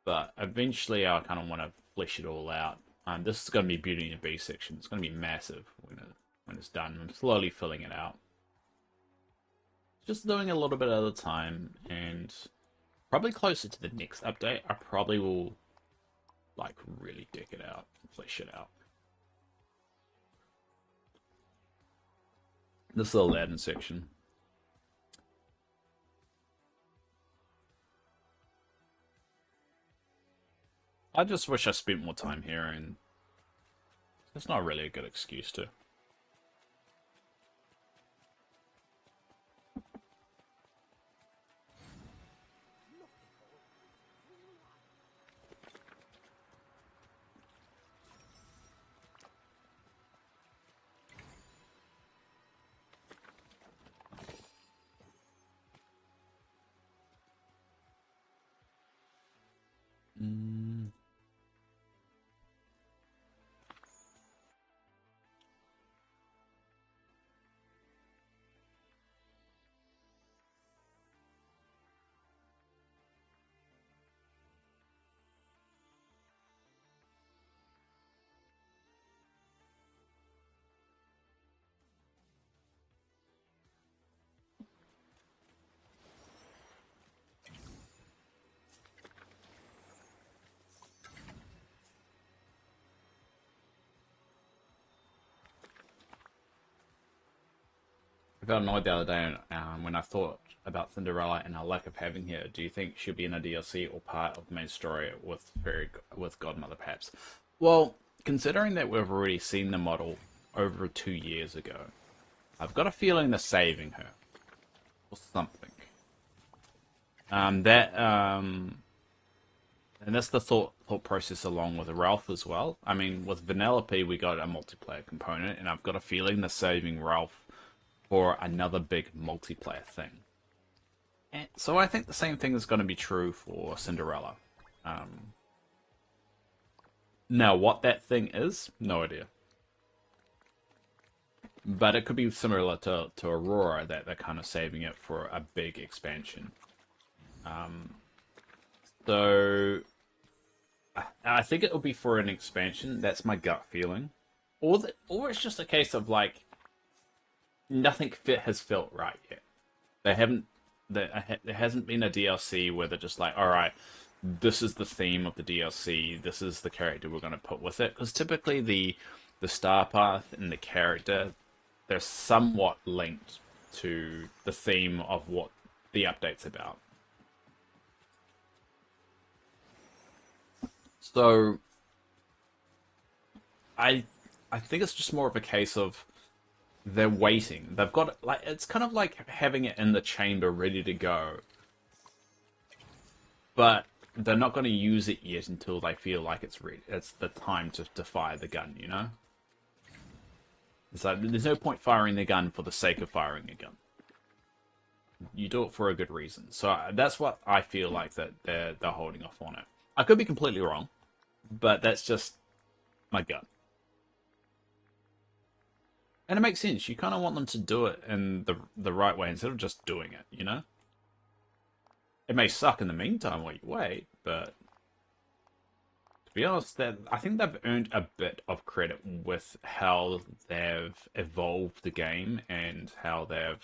But eventually, I kind of want to flesh it all out. This is going to be Beauty and the Beast section. It's going to be massive when it's done. I'm slowly filling it out. Just doing a little bit at a time, and probably closer to the next update, I probably will like really deck it out and flesh it out. This is the Aladdin section. I just wish I spent more time here, and it's not really a good excuse to. I felt annoyed the other day when I thought about Cinderella and our lack of having her. Do you think she'll be in a DLC or part of the main story with Godmother perhaps? Well, considering that we've already seen the model over 2 years ago, I've got a feeling they're saving her or something. That and that's the thought process along with Ralph as well. I mean, with Vanellope, we got a multiplayer component, and I've got a feeling they're saving Ralph for another big multiplayer thing. And so I think the same thing is going to be true for Cinderella. Now, what that thing is, no idea. But it could be similar to Aurora, that they're kind of saving it for a big expansion. So I think it will be for an expansion. That's my gut feeling, or it's just a case of like nothing has felt right yet. They haven't. There hasn't been a DLC where they're just like, all right, this is the theme of the DLC. This is the character we're going to put with it. Because typically the star path and the character, they're somewhat linked to the theme of what the update's about. So I think it's just more of a case of they're waiting. They've got like it's kind of like having it in the chamber ready to go, but they're not going to use it yet until they feel like it's ready. It's the time to fire the gun, you know? It's like there's no point firing the gun for the sake of firing a gun. You do it for a good reason. So that's what I feel like that they're holding off on it. I could be completely wrong, but that's just my gut. And it makes sense. You kind of want them to do it in the right way instead of just doing it, you know? It may suck in the meantime while you wait, but to be honest, that I think they've earned a bit of credit with how they've evolved the game and how they've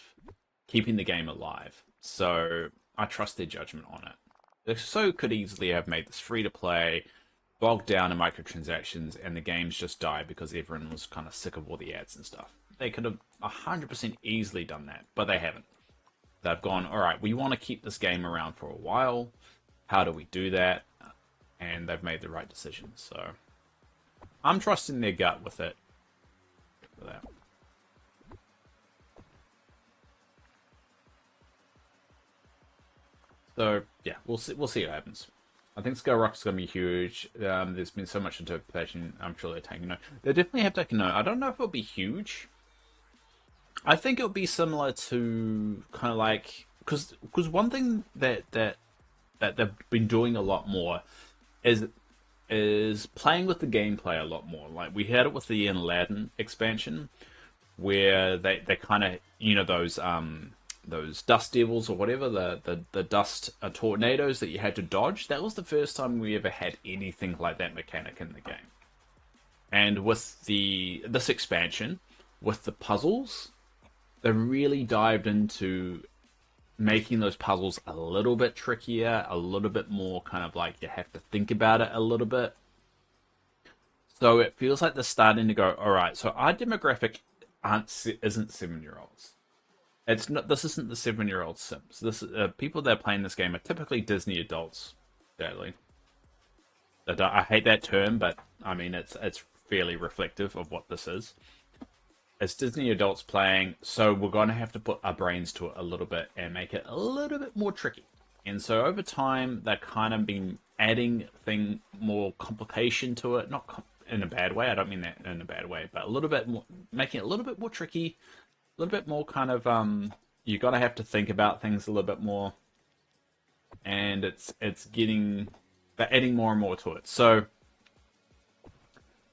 keeping the game alive. So I trust their judgment on it. They so could easily have made this free to play, bogged down in microtransactions, and the games just died because everyone was kind of sick of all the ads and stuff. They could have 100% easily done that, but they haven't. They've gone, all right, we want to keep this game around for a while. How do we do that? And they've made the right decision. So I'm trusting their gut with it. For that. So yeah, we'll see. We'll see what happens. I think Skull Rock's going to be huge. There's been so much interpretation. I'm sure they're taking note. They definitely have taken note. I don't know if it'll be huge. I think it'll be similar to kind of like because one thing that they've been doing a lot more is playing with the gameplay a lot more. Like we had it with the Aladdin expansion, where they kind of those dust devils or whatever the dust tornadoes that you had to dodge. That was the first time we ever had anything like that mechanic in the game. And with this expansion, with the puzzles, they really dived into making those puzzles a little bit trickier, a little bit more kind of like you have to think about it a little bit. So it feels like they're starting to go, all right, so our demographic isn't 7-year-olds. It's not. This isn't the 7-year-old Sims. This people that are playing this game are typically Disney adults. Sadly, I hate that term, but I mean it's fairly reflective of what this is. It's Disney adults playing, so we're going to have to put our brains to it a little bit and make it a little bit more tricky. And so over time, they've kind of been adding more complication to it, not in a bad way. I don't mean that in a bad way, but a little bit more, making it a little bit more tricky, a little bit more kind of you got to have to think about things a little bit more, and they're adding more and more to it. So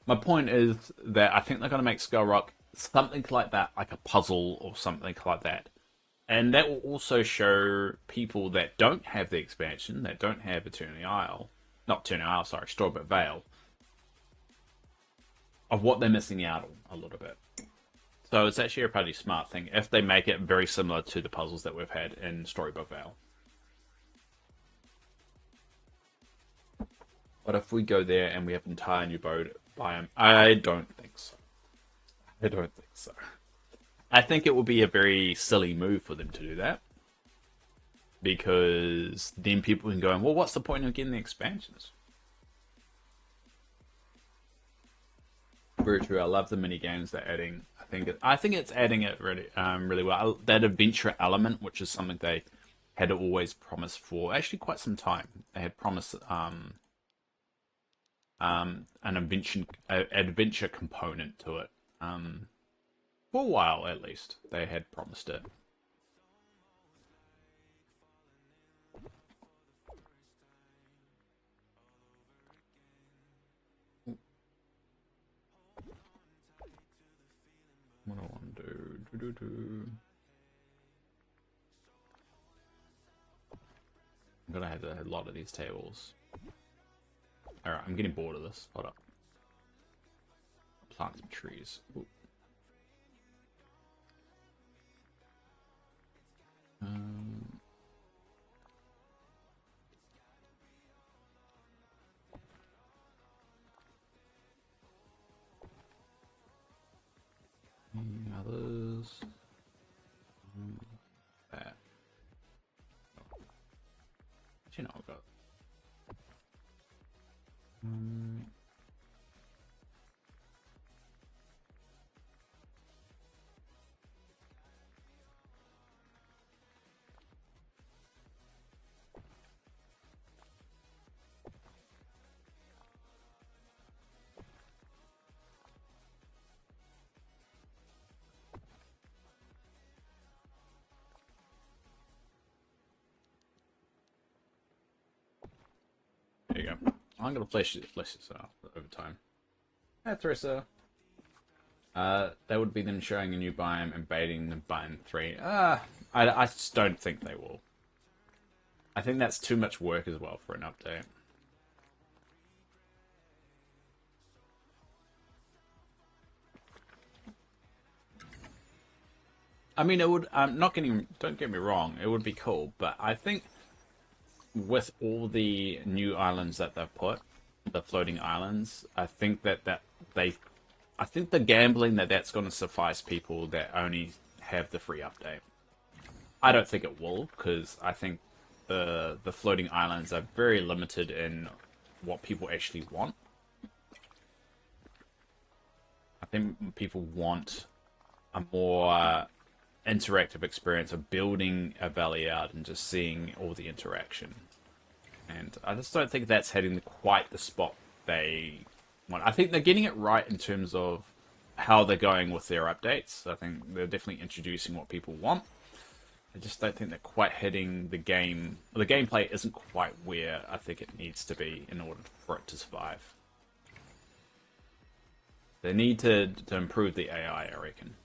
my point is that I think they're going to make Skull Rock something like that, like a puzzle or something like that. And that will also show people that don't have the expansion, that don't have Strawberry Vale, of what they're missing out on a little bit. So it's actually a pretty smart thing if they make it very similar to the puzzles that we've had in Storybook Vale. But if we go there and we have an entire new biome, I don't think so. I don't think so. I think it would be a very silly move for them to do that because then people can go, well, what's the point of getting the expansions? Very true. I love the mini games they're adding. I think it's adding it really really well. That adventure element, which is something they had always promised for actually quite some time. They had promised an adventure component to it. For a while at least, they had promised it. What do I want to do? I'm gonna have a lot of these tables. Alright, I'm getting bored of this. Hold up. Plant some trees. Ooh. Um, any others? That. Oh. You know, I've got. Um, there you go. I'm gonna flesh this out over time. Hi, Theresa. That would be them showing a new biome and baiting the biome 3. I just don't think they will. I think that's too much work as well for an update. I mean, it would. I'm not getting. Don't get me wrong. It would be cool, but I think with all the new islands that they've put, the floating islands, I think that they, I think the gambling that's going to suffice people that only have the free update. I don't think it will because I think the floating islands are very limited in what people actually want. I think people want a more interactive experience of building a valley out and just seeing all the interaction. And I just don't think that's hitting quite the spot they want. I think they're getting it right in terms of how they're going with their updates. I think they're definitely introducing what people want. I just don't think they're quite hitting the game. The gameplay isn't quite where I think it needs to be in order for it to survive. They need to improve the AI, I reckon.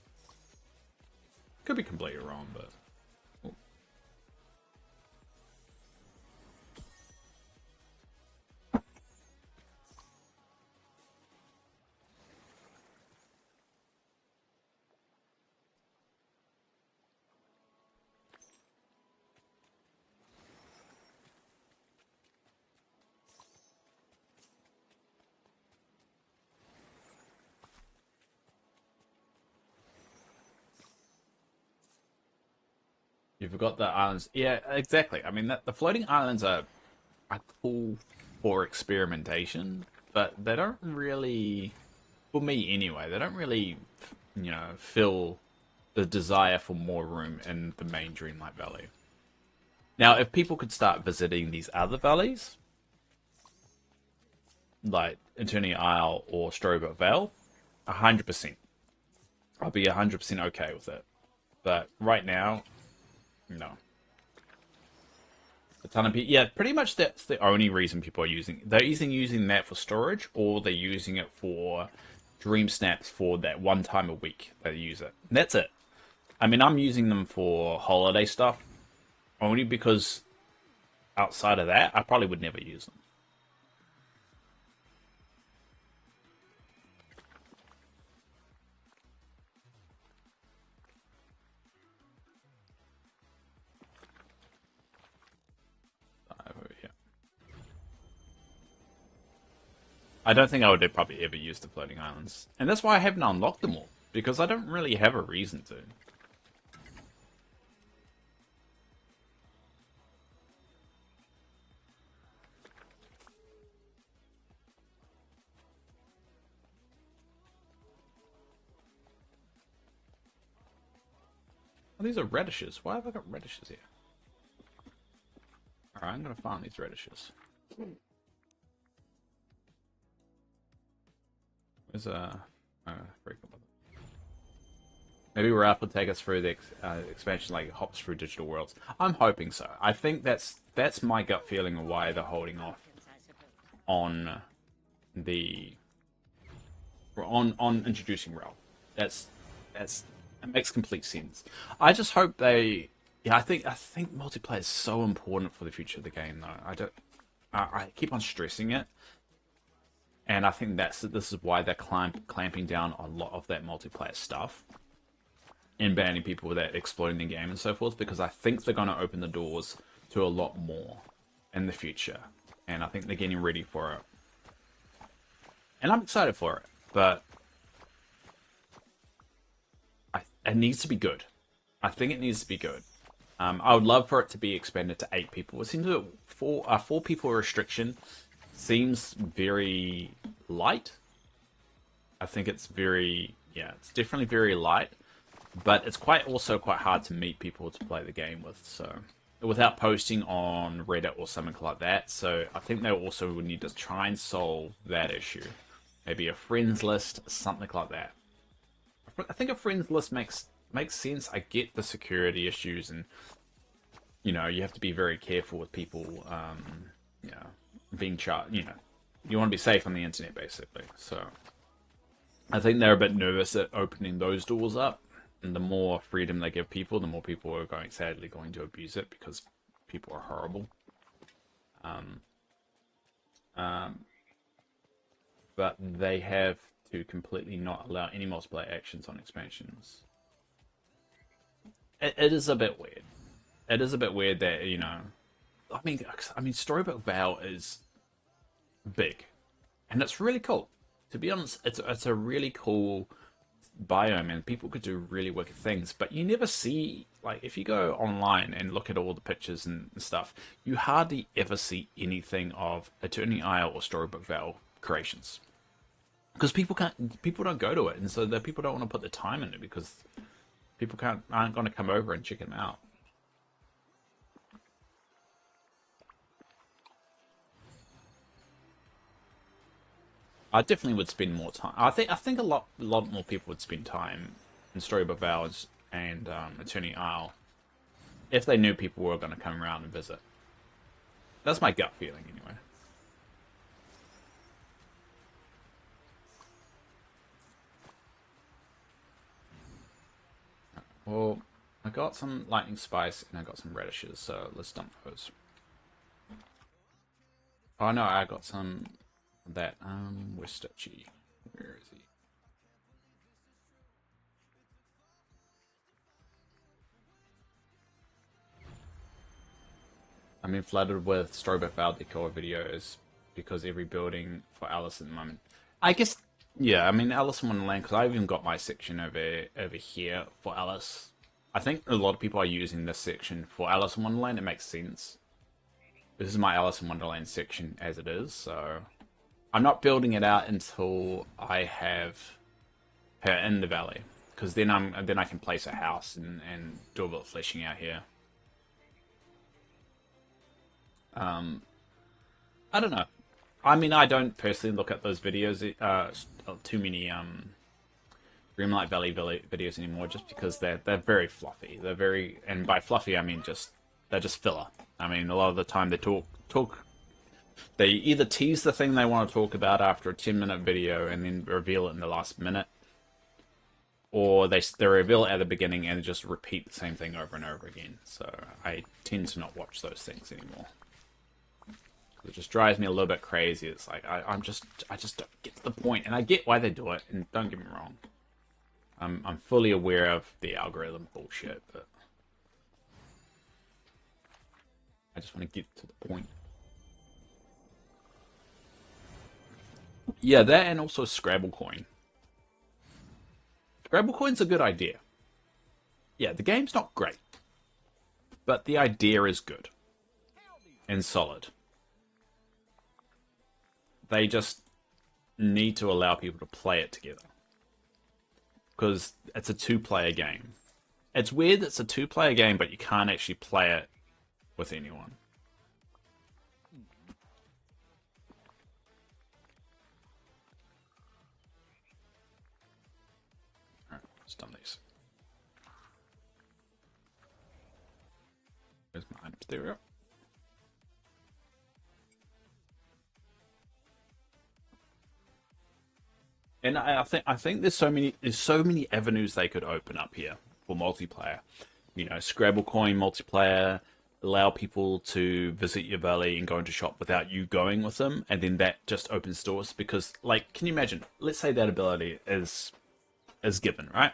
Could be completely wrong, but... Ooh. You forgot the islands. Yeah, exactly. I mean, the floating islands are cool for experimentation, but they don't really, for me anyway, they don't really, fill the desire for more room in the main Dreamlight Valley. Now, if people could start visiting these other valleys, like Eternia Isle or Strober Vale, 100%. I'll be 100% okay with it. But right now, no. A ton of people, yeah, pretty much that's the only reason people are using. They're either using that for storage or they're using it for dream snaps for that one time a week they use it. And that's it. I mean, I'm using them for holiday stuff only because outside of that, I probably would never use them. Over here. I don't think I would probably ever use the floating islands, and that's why I haven't unlocked them all. because I don't really have a reason to. Oh, these are radishes. Why have I got radishes here? Alright, I'm gonna farm these radishes. There's a... Maybe Ralph will take us through the expansion like hops through digital worlds. I'm hoping so. I think that's my gut feeling of why they're holding off on the on introducing Ralph. That's it makes complete sense. I just hope they. Yeah, I think multiplayer is so important for the future of the game. Though I keep on stressing it, and I think this is why they're clamping down on a lot of that multiplayer stuff and banning people without exploiting the game and so forth, because I think they're going to open the doors to a lot more in the future, and I think they're getting ready for it, and I'm excited for it, but it needs to be good. I think it needs to be good. I would love for it to be expanded to 8 people. It seems that 4 people restriction seems very light. I think it's it's definitely very light. But it's also quite hard to meet people to play the game with, so without posting on Reddit or something like that. So I think they also would need to try and solve that issue. Maybe a friends list, something like that. I think a friends list makes sense. I get the security issues, and you have to be very careful with people. Being charged. You want to be safe on the internet, basically. So I think they're a bit nervous at opening those doors up. And the more freedom they give people, the more people are sadly going to abuse it, because people are horrible. But they have to completely not allow any multiplayer actions on expansions. It is a bit weird. It is a bit weird that I mean, Storybook Vow is big, and it's really cool. To be honest, it's a really cool biome, and people could do really wicked things, but you never see, like, if you go online and look at all the pictures and stuff, you hardly ever see anything of Eternity Isle or Storybook Vale creations, because people don't go to it, and so the people don't want to put the time in it, because people aren't going to come over and check them out. I definitely would spend more time. I think a lot more people would spend time in Storybook Vows and Eternity Isle if they knew people were going to come around and visit. That's my gut feeling, anyway. Well, I got some lightning spice and I got some radishes, so let's dump those. Oh no, I got some of that. Where's Stitchy? Where is he? I'm being flooded with Storybook Vale decor videos because every building for Alice at the moment. I guess, yeah, I mean, Alice in Wonderland, because I even got my section over here for Alice. I think a lot of people are using this section for Alice in Wonderland. It makes sense. This is my Alice in Wonderland section as it is, so I'm not building it out until I have her in the valley, because then I can place a house and do a bit of fleshing out here. I don't know. I mean, I don't personally look at those videos, too many Dreamlight Valley videos anymore, just because they're very fluffy. They're very, and by fluffy I mean they're just filler. I mean, a lot of the time they they either tease the thing they want to talk about after a 10-minute video and then reveal it in the last minute, or they reveal it at the beginning and just repeat the same thing over and over again. So I tend to not watch those things anymore. It just drives me a little bit crazy. It's like I just don't get to the point, and I get why they do it. And don't get me wrong, I'm fully aware of the algorithm bullshit, but I just want to get to the point. Yeah, that, and also Scrabble coin. Scrabble coin's a good idea. Yeah, the game's not great, but the idea is good and solid. They just need to allow people to play it together, because it's a two-player game. It's weird that it's a two-player game, but you can't actually play it with anyone. Alright, let's done these. Where's my items? There we go. And I think there's so many avenues they could open up here for multiplayer. You know, Scrabble coin multiplayer, allow people to visit your valley and go into shop without you going with them, and then that just opens doors. Because, like, can you imagine? Let's say that ability is given, right?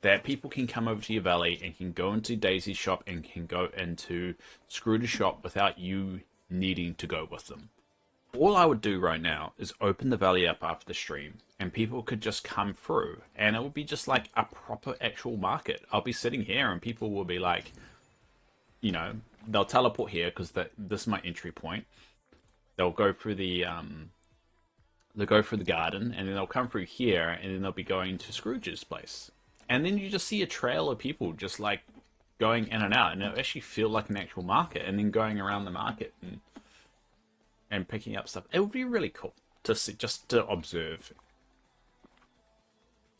That people can come over to your valley and can go into Daisy's shop and can go into Scrooge's shop without you needing to go with them. All I would do right now is open the valley up after the stream, and people could just come through, and it would be just like a proper actual market. I'll be sitting here, and people will be like, you know, they'll teleport here because this is my entry point. They'll go through the garden, and then they'll come through here, and then they'll be going to Scrooge's place, and then you just see a trail of people just like going in and out, and it'll actually feel like an actual market, and then going around the market and picking up stuff. It would be really cool to see, just to observe.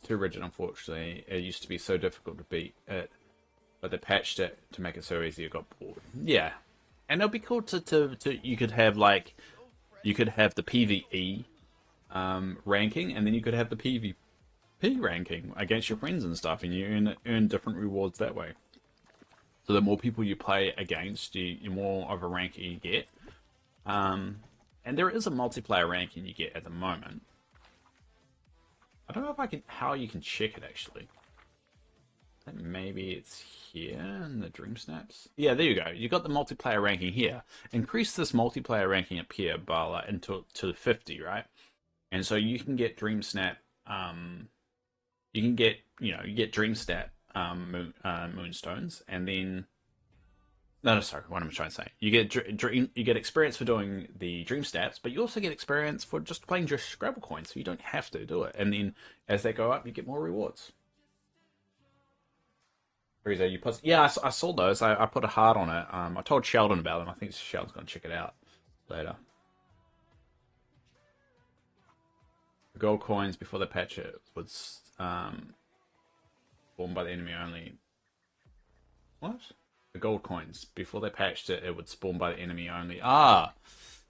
Too rigid, unfortunately. It used to be so difficult to beat it, but they patched it to make it so easy. It got bored. Yeah, and it'll be cool to you could have like, you could have the PvE ranking, and then you could have the PvP ranking against your friends and stuff, and you earn different rewards that way. So the more people you play against, you more of a ranking you get. And there is a multiplayer ranking you get at the moment. I don't know if how you can check it actually. I think maybe it's here in the Dream Snaps. Yeah, there you go. You got the multiplayer ranking here. Increase this multiplayer ranking up here by like to 50, right? And so you can get Dream Snap. You can get you get Dream Snap moonstones, and then. No, sorry. What am I trying to say? You get experience for doing the dream stats, but you also get experience for just playing just Scrabble coins, so you don't have to do it. And then as they go up, you get more rewards. Yeah, I saw those. I put a heart on it. I told Sheldon about them. I think Sheldon's gonna check it out later. Gold coins before they patch it was formed by the enemy only. What? The gold coins before they patched it, it would spawn by the enemy only. Ah,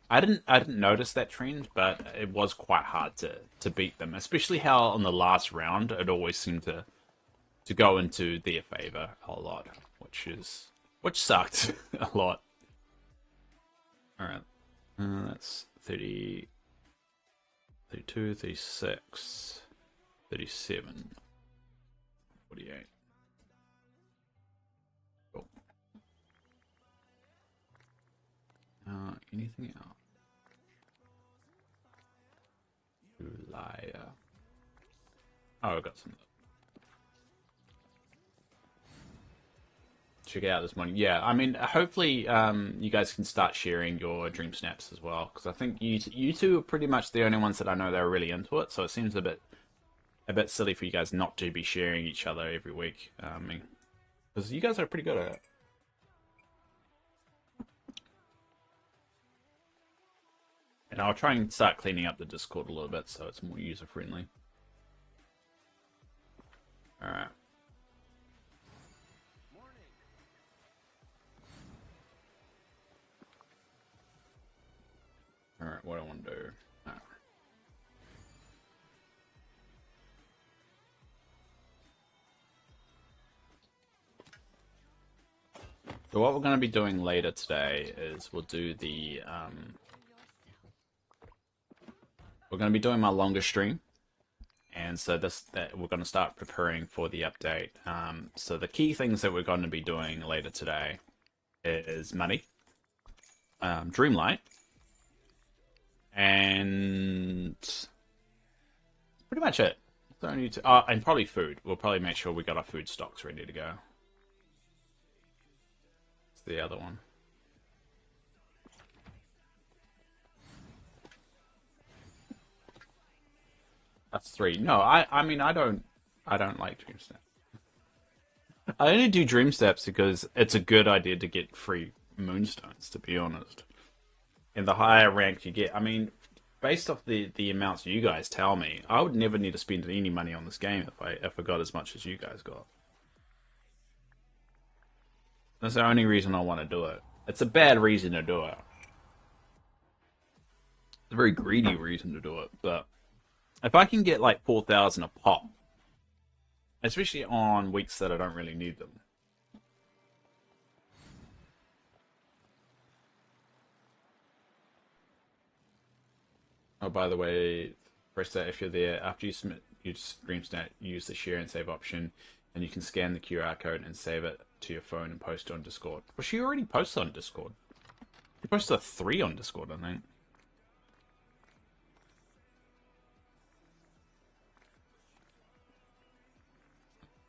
I didn't notice that trend, but it was quite hard to beat them, especially how on the last round it always seemed to go into their favor a lot, which sucked a lot. All right, that's 30, 32, 36, 37, 48. Anything else? You liar. Oh, I got some. Check it out this morning. Yeah, I mean, hopefully, you guys can start sharing your dream snaps as well, because I think you two are pretty much the only ones that I know that are really into it. So it seems a bit silly for you guys not to be sharing each other every week. I mean, because you guys are pretty good at it. And I'll try and start cleaning up the Discord a little bit so it's more user-friendly. Alright. Alright, what do I want to do? No. So what we're going to be doing later today is we'll do the... we're going to be doing my longer stream, and so we're going to start preparing for the update. So the key things that we're going to be doing later today is money, Dreamlight, and pretty much it. Don't need to. And probably food. We'll probably make sure we got our food stocks ready to go. It's the other one. That's 3. No, I mean I don't like dream steps. I only do dream steps because it's a good idea to get free moonstones, to be honest. And the higher rank you get, I mean, based off the amounts you guys tell me, I would never need to spend any money on this game if I got as much as you guys got. That's the only reason I want to do it. It's a bad reason to do it. It's a very greedy reason to do it, but if I can get like 4,000 a pop, especially on weeks that I don't really need them. Oh, by the way, press that if you're there. After you submit your stream stat, use the share and save option, and you can scan the QR code and save it to your phone and post it on Discord. Well, she already posted on Discord. She posted a 3 on Discord, I think.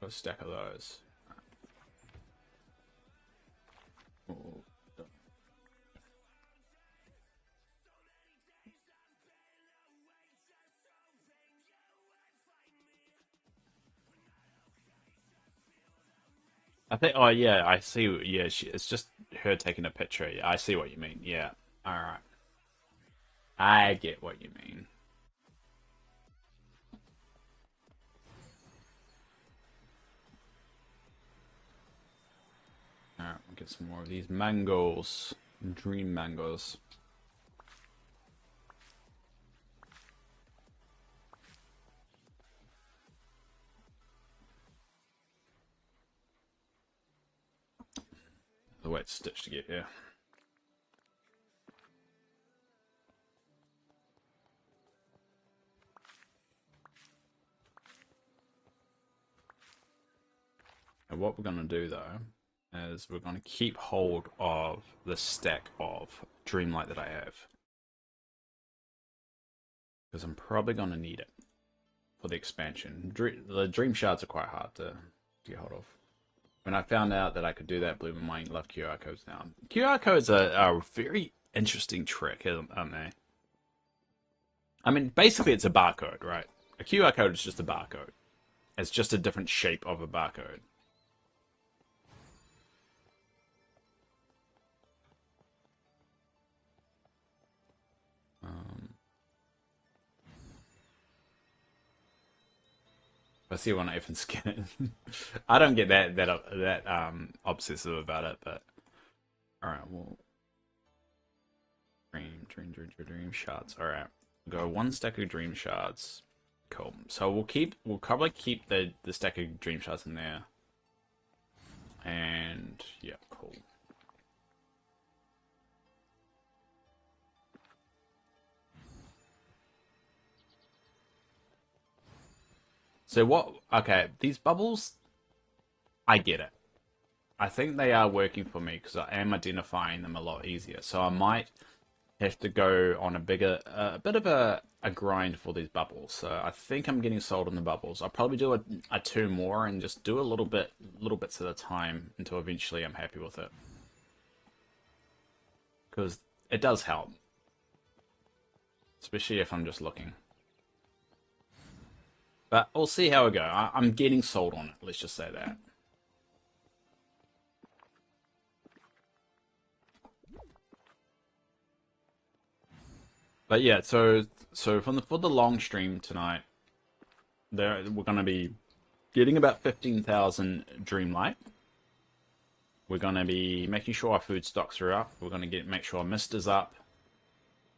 Got a stack of those. Oh. I think. Oh yeah, I see. Yeah, it's just her taking a picture. Yeah, I see what you mean. Yeah. All right. I get what you mean. All right, we'll get some more of these mangoes, dream mangoes. The wet stitch to get here. And what we're going to do, though, is we're going to keep hold of the stack of Dreamlight that I have. Because I'm probably going to need it for the expansion. The Dream Shards are quite hard to get hold of. When I found out that I could do that, blew my mind. Love QR codes now. QR codes are a very interesting trick, aren't they? I mean, basically it's a barcode, right? A QR code is just a barcode. It's just a different shape of a barcode. I see one even skin it. I don't get that obsessive about it, but all right, well, dream shards. All right, go 1 stack of dream shards. Cool. So we'll probably keep the stack of dream shards in there, and yeah, cool. So what? Okay, these bubbles, I get it. I think they are working for me because I am identifying them a lot easier. So I might have to go on a bit of a grind for these bubbles. So I think I'm getting sold on the bubbles. I'll probably do a 2 more and just do little bits at a time until eventually I'm happy with it. Because it does help, especially if I'm just looking. But we'll see how we go. I'm getting sold on it. Let's just say that. But yeah, so for the long stream tonight, we're gonna be getting about 15,000 Dreamlight. We're gonna be making sure our food stocks are up. We're gonna make sure our mist is up,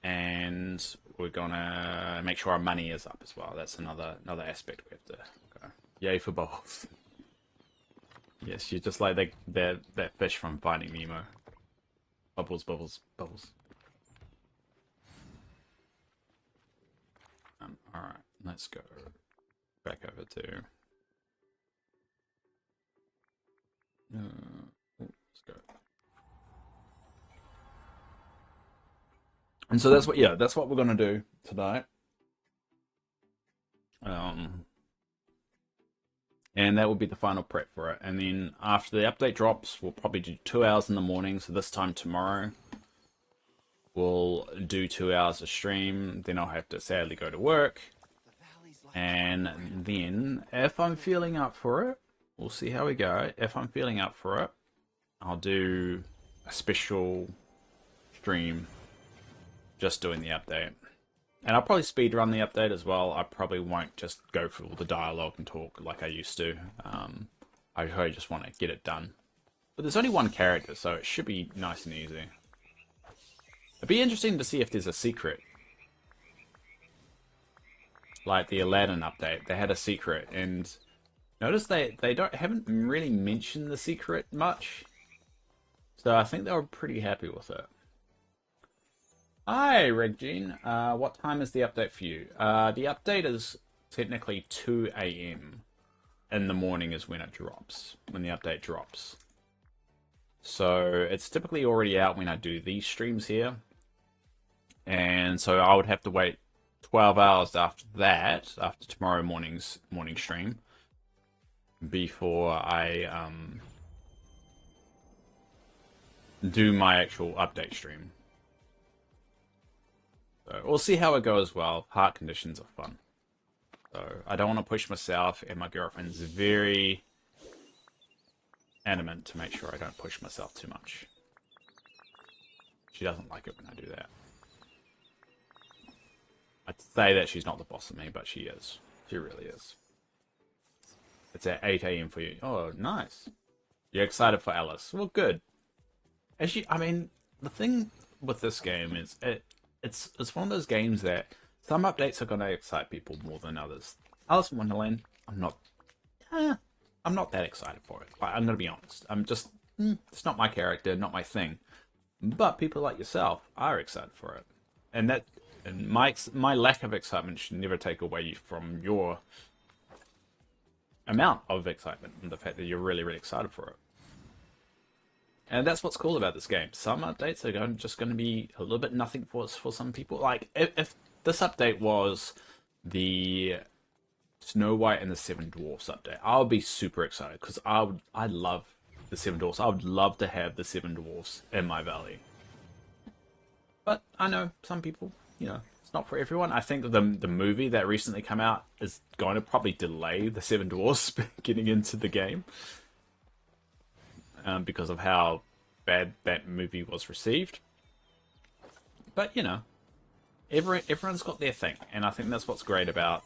and we're gonna make sure our money is up as well. That's another aspect we have to go. Yay for bubbles! Yes, you're just like that fish from Finding Nemo. Bubbles, bubbles, bubbles. Alright, let's go back over to... let's go. And so that's what we're gonna do tonight. And that will be the final prep for it. And then after the update drops, we'll probably do 2 hours in the morning. So this time tomorrow, we'll do 2 hours of stream. Then I'll have to sadly go to work. And then if I'm feeling up for it, we'll see how we go. If I'm feeling up for it, I'll do a special stream just doing the update. And I'll probably speed run the update as well. I probably won't just go through all the dialogue and talk like I used to. I probably just want to get it done. But there's only one character, so it should be nice and easy. It'd be interesting to see if there's a secret. Like the Aladdin update, they had a secret, and notice they haven't really mentioned the secret much. So I think they were pretty happy with it. Hi, Regine. What time is the update for you? The update is technically 2 AM in the morning is when it drops, when the update drops. So it's typically already out when I do these streams here. And so I would have to wait 12 hours after that, after tomorrow morning's morning stream, before I do my actual update stream. So we'll see how it goes as well. Heart conditions are fun. So I don't want to push myself, and my girlfriend's very adamant to make sure I don't push myself too much. She doesn't like it when I do that. I'd say that she's not the boss of me, but she is. She really is. It's at 8 AM for you. Oh, nice. You're excited for Alice. Well, good. I mean, the thing with this game is it's one of those games that some updates are going to excite people more than others. Alice in Wonderland, I'm not that excited for it. I'm going to be honest. I'm just, it's not my character, not my thing. But people like yourself are excited for it. And my lack of excitement should never take away from your amount of excitement and the fact that you're really, really excited for it. And that's what's cool about this game. Some updates are just going to be a little bit nothing for some people. Like, if this update was the Snow White and the Seven Dwarfs update, I would be super excited, because I love the Seven Dwarfs. I would love to have the Seven Dwarfs in my valley. But I know some people, it's not for everyone. I think the movie that recently came out is going to probably delay the Seven Dwarfs getting into the game. Because of how bad that movie was received. But, everyone's got their thing. And I think that's what's great about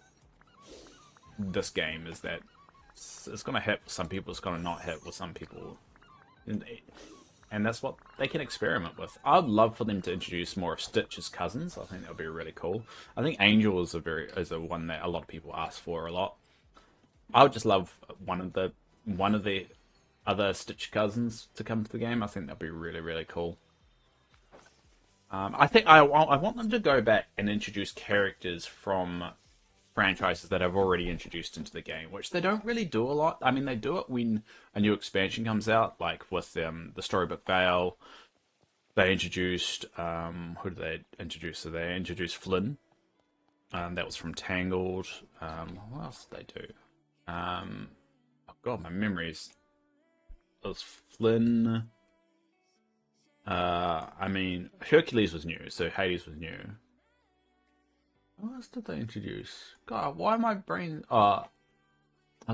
this game, is that it's going to hit with some people, it's going to not hit with some people. And that's what they can experiment with. I'd love for them to introduce more of Stitch's cousins. I think that would be really cool. I think Angel is a one that a lot of people ask for a lot. I would just love one of the other Stitch cousins to come to the game. I think that'd be really, really cool. I think I want them to go back and introduce characters from franchises that I've already introduced into the game, which they don't really do a lot. I mean, they do it when a new expansion comes out, like with the Storybook Vale. They introduced who did they introduce? So they introduced Flynn. That was from Tangled. What else did they do? Oh god, my memories. It was Flynn. I mean, Hercules was new, so Hades was new. What else did they introduce? God, why am my brain? I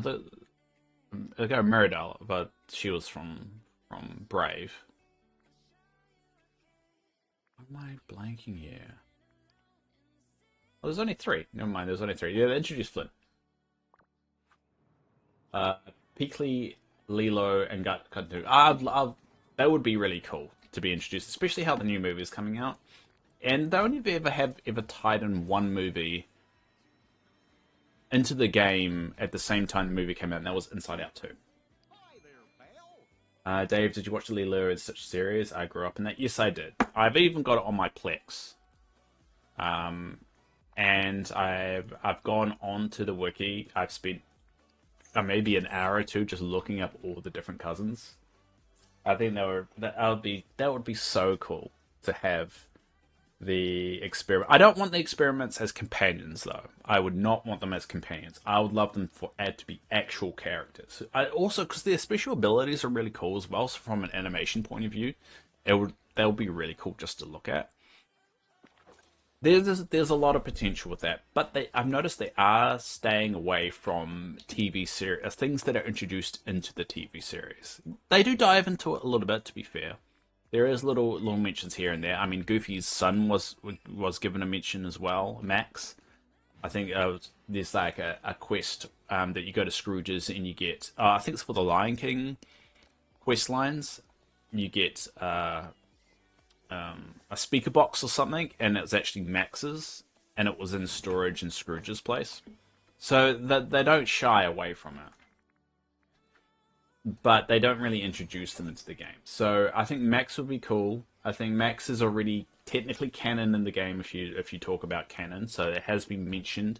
thought I go Meridell, but she was from Brave. Why am I blanking here? Oh, there's only 3. Never mind, there's only 3. Yeah, they introduced Flynn. Peakley, Lilo, and Gutku. That would be really cool to be introduced, especially how the new movie is coming out. And they only ever tied in one movie into the game at the same time the movie came out, and that was Inside Out 2. Hi there, pal. Dave, did you watch the Lilo and Stitch series? I grew up in that. Yes, I did. I've even got it on my Plex. And I've gone on to the wiki. I've spent maybe an hour or two just looking up all the different cousins. I think that would be so cool to have the experiment. I don't want the experiments as companions, though. I would not want them as companions. I would love them for to be actual characters. I also, because their special abilities are really cool as well. So from an animation point of view, they'll be really cool just to look at. There's a lot of potential with that, but I've noticed they are staying away from TV series, things that are introduced into the TV series. They do dive into it a little bit, to be fair. There is little mentions here and there. I mean, Goofy's son was given a mention as well, Max. I think there's like a quest that you go to Scrooge's and you get. I think it's for the Lion King quest lines. You get a speaker box or something, and it was actually Max's, and it was in storage in Scrooge's place. So that they don't shy away from it, but they don't really introduce them into the game. So I think Max would be cool. I think Max is already technically canon in the game if you talk about canon, so it has been mentioned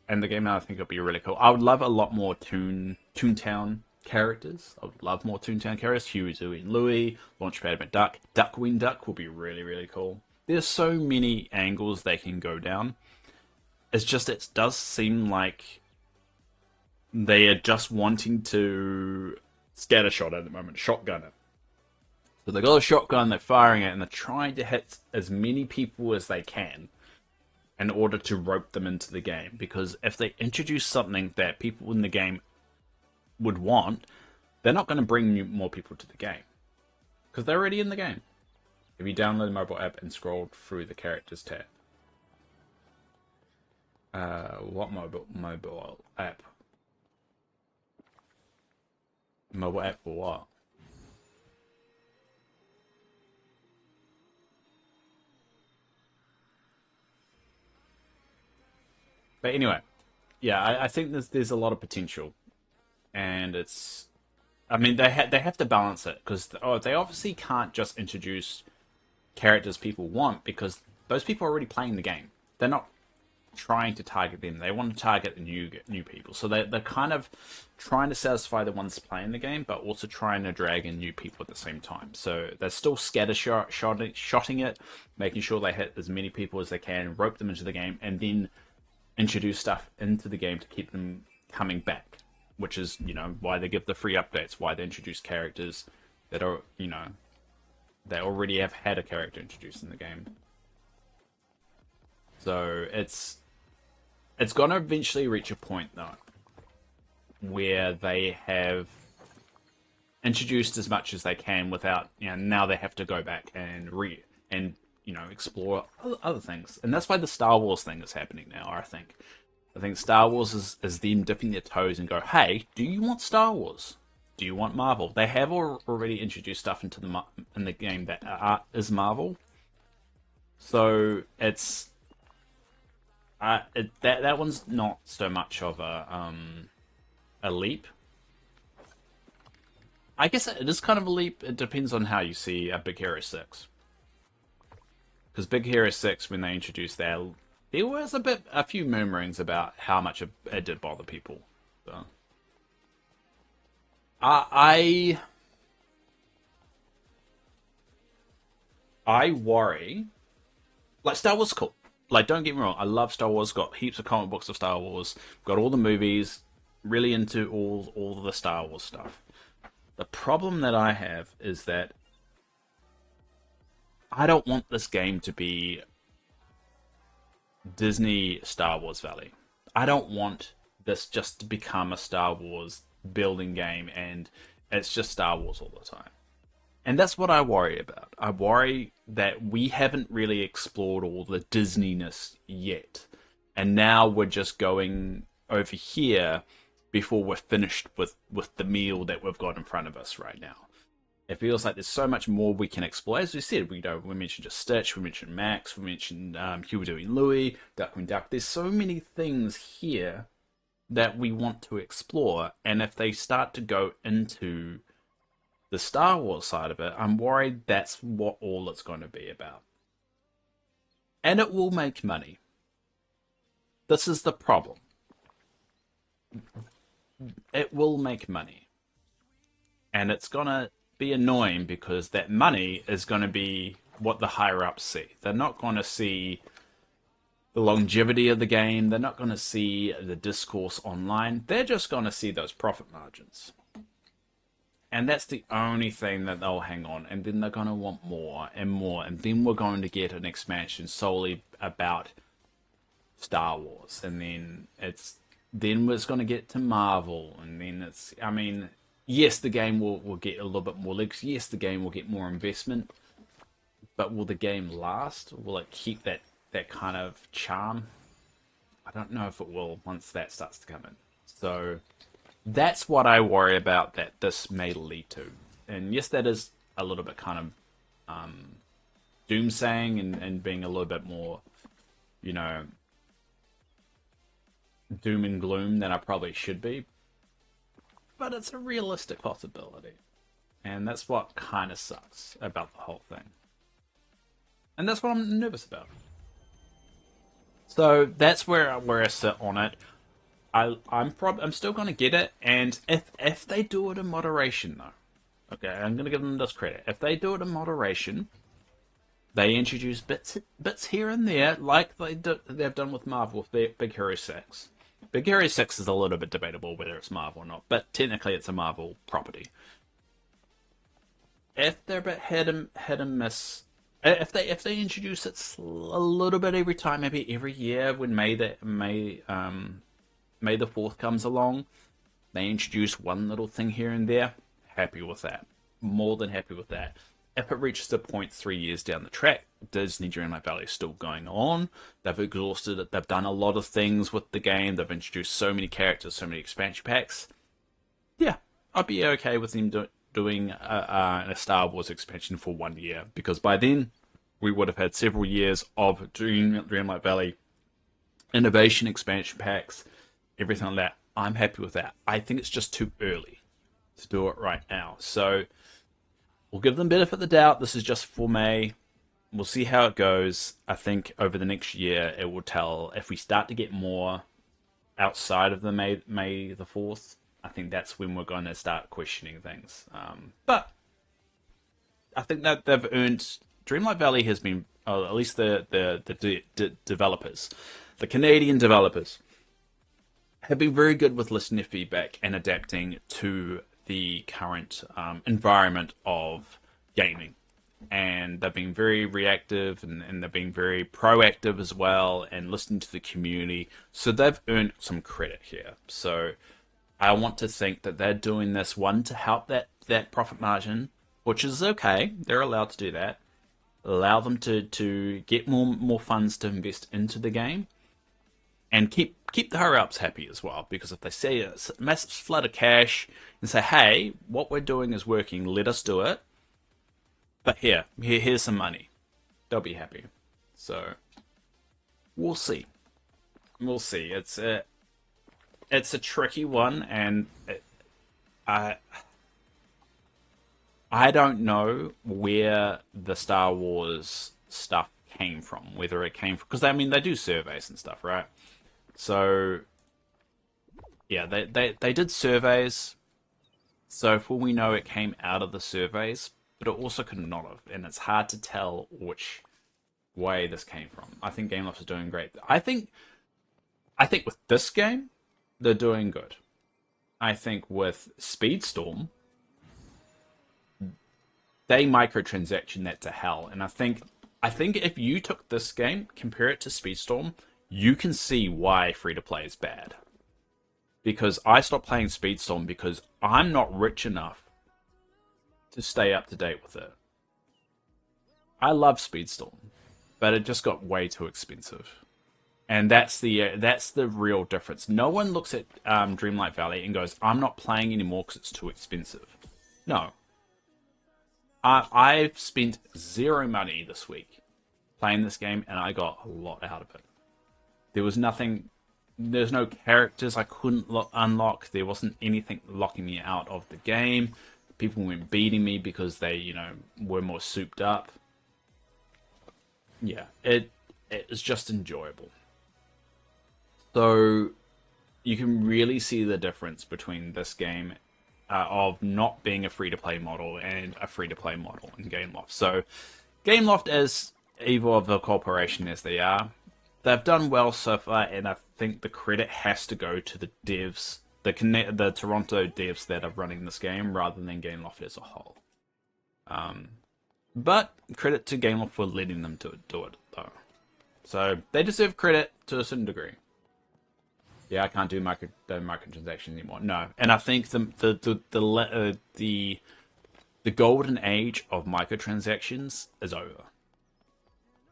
in the game. And I think it'll be really cool. I would love a lot more Toontown characters. I would love more Toontown characters. Huey, Dewey, and Louie, Launchpad McDuck, Duckwing Duck will be really, really cool. There's so many angles they can go down. It's just, it does seem like they are just wanting to scattershot at the moment, shotgun it. So they got a shotgun, they're firing it, and they're trying to hit as many people as they can in order to rope them into the game. Because if they introduce something that people in the game would want, they're not going to bring more people to the game because they're already in the game. If you download the mobile app and scroll through the characters tab, what mobile app? Mobile app for what? But anyway, yeah, I think there's a lot of potential, and it's, I mean, they have to balance it because they obviously can't just introduce characters people want because those people are already playing the game. They're not trying to target them. They want to target new people. So they're kind of trying to satisfy the ones playing the game, but also trying to drag in new people at the same time. So they're still shotting it, making sure they hit as many people as they can, rope them into the game, and then introduce stuff into the game to keep them coming back. Which is, why they give the free updates, why they introduce characters that are, they already have had a character introduced in the game. So it's going to eventually reach a point, though, where they have introduced as much as they can without, now they have to go back and explore other things. And that's why the Star Wars thing is happening now, I think. I think Star Wars is them dipping their toes and go, hey, do you want Star Wars? Do you want Marvel? They have already introduced stuff into in the game that is Marvel. So it's that one's not so much of a leap. I guess it is kind of a leap. It depends on how you see Big Hero 6. Because Big Hero 6, when they introduced that, there was a few murmurings about how much it did bother people. So. I worry. Like, Star Wars is cool. Like, don't get me wrong, I love Star Wars. Got heaps of comic books of Star Wars. Got all the movies. Really into all the Star Wars stuff. The problem that I have is that I don't want this game to be Disney Star Wars Valley. I don't want this just to become a Star Wars building game and it's just Star Wars all the time. And that's what I worry about. I worry that we haven't really explored all the Disney-ness yet. And now we're just going over here before we're finished with the meal that we've got in front of us right now. It feels like there's so much more we can explore. As we said, we mentioned just Stitch, we mentioned Max, we mentioned Huey, Dewey, and Louie, Duckwing Duck. There's so many things here that we want to explore. And if they start to go into the Star Wars side of it, I'm worried that's what all it's going to be about. And it will make money. This is the problem. It will make money. And it's going to be annoying because that money is going to be what the higher ups see. They're not going to see the longevity of the game. They're not going to see the discourse online. They're just going to see those profit margins. And that's the only thing that they'll hang on. And then they're going to want more and more. And then we're going to get an expansion solely about Star Wars. And then it's going to get to Marvel. And then I mean, yes, the game will get a little bit more legs. Yes, the game will get more investment. But will the game last? Will it keep that kind of charm? I don't know if it will once that starts to come in. So that's what I worry about that this may lead to. And yes, that is a little bit kind of doomsaying and being a little bit more, you know, doom and gloom than I probably should be. But it's a realistic possibility. And that's what kind of sucks about the whole thing. And that's what I'm nervous about. So that's where I sit on it. I'm still gonna get it, and if they do it in moderation though, okay, I'm gonna give them this credit. If they do it in moderation, they introduce bits here and there, like they've done with Marvel with their Big Hero 6. Big Hero 6 is a little bit debatable whether it's Marvel or not, but technically it's a Marvel property. If they're a bit hit and miss, if they introduce it a little bit every time, maybe every year when May the 4th comes along, they introduce one little thing here and there, happy with that. More than happy with that. If it reaches a point 3 years down the track, Disney Dreamlight Valley is still going on. They've exhausted it. They've done a lot of things with the game. They've introduced so many characters, so many expansion packs. Yeah, I'd be okay with them doing a Star Wars expansion for 1 year, because by then we would have had several years of Dreamlight Valley innovation, expansion packs, everything like that. I'm happy with that. I think it's just too early to do it right now. So we'll give them benefit of the doubt. This is just for May. We'll see how it goes. I think over the next year it will tell if we start to get more outside of the May the 4th. I think that's when we're going to start questioning things. But I think that they've earned. Dreamlight Valley has been, at least the developers, the Canadian developers, have been very good with listening to feedback and adapting to the current environment of gaming. And they've been very reactive and they've been very proactive as well and listening to the community. So they've earned some credit here. So I want to think that they're doing this, one, to help that profit margin, which is okay. They're allowed to do that. Allow them to get more funds to invest into the game. And keep the higher-ups happy as well, because if they see a massive flood of cash and say, hey, what we're doing is working, let us do it, but here's some money, they'll be happy. So we'll see. It's a tricky one, and I don't know where the Star Wars stuff came from, whether it came from, because I mean they do surveys and stuff, right? So yeah, they did surveys. So for all we know, it came out of the surveys, but it also could not have, and it's hard to tell which way this came from. I think GameLoft is doing great. I think with this game, they're doing good. I think with Speedstorm, they microtransaction that to hell, and I think if you took this game, compare it to Speedstorm, you can see why free-to-play is bad. Because I stopped playing Speedstorm because I'm not rich enough to stay up to date with it. I love Speedstorm, but it just got way too expensive. And that's the real difference. No one looks at Dreamlight Valley and goes, I'm not playing anymore because it's too expensive. No. I've spent zero money this week playing this game, and I got a lot out of it. There was nothing, there's no characters I couldn't unlock. There wasn't anything locking me out of the game. People weren't beating me because they, were more souped up. Yeah, it was just enjoyable. So you can really see the difference between this game of not being a free-to-play model and a free-to-play model in GameLoft. So Gameloft, as evil of a corporation as they are, they've done well so far, and I think the credit has to go to the devs, the Toronto devs that are running this game, rather than Gameloft as a whole. But credit to Gameloft for letting them do it, though. So they deserve credit to a certain degree. Yeah, I can't do microtransactions anymore. No, and I think the golden age of microtransactions is over.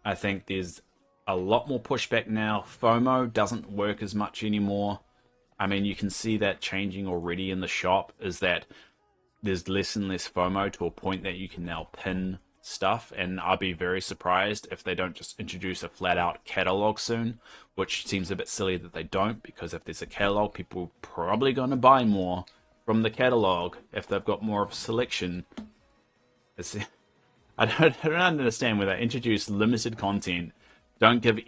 I think there's a lot more pushback now. FOMO doesn't work as much anymore. I mean, you can see that changing already in the shop, is that there's less and less FOMO to a point that you can now pin stuff, and I'll be very surprised if they don't just introduce a flat-out catalog soon, which seems a bit silly that they don't, because if there's a catalog, people are probably going to buy more from the catalog if they've got more of a selection. I don't understand where they introduce limited content, don't give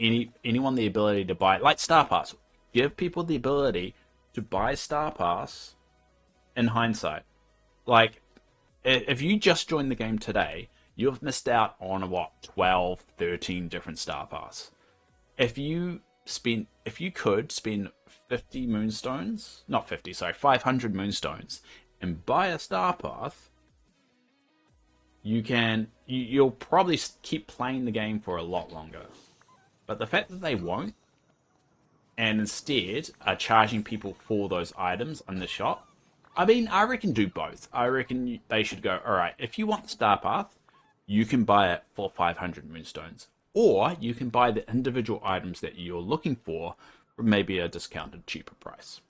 anyone the ability to buy, like Star Pass. Give people the ability to buy Star Pass in hindsight. Like, if you just joined the game today, you've missed out on, what, 12, 13 different Star Pass. If you could spend 50 Moonstones, not 50, sorry, 500 Moonstones, and buy a Star Pass, you'll probably keep playing the game for a lot longer. But the fact that they won't, and instead are charging people for those items in the shop, I mean, I reckon do both. I reckon they should go, alright, if you want the Star Path, you can buy it for 500 Moonstones. Or you can buy the individual items that you're looking for maybe a discounted, cheaper price.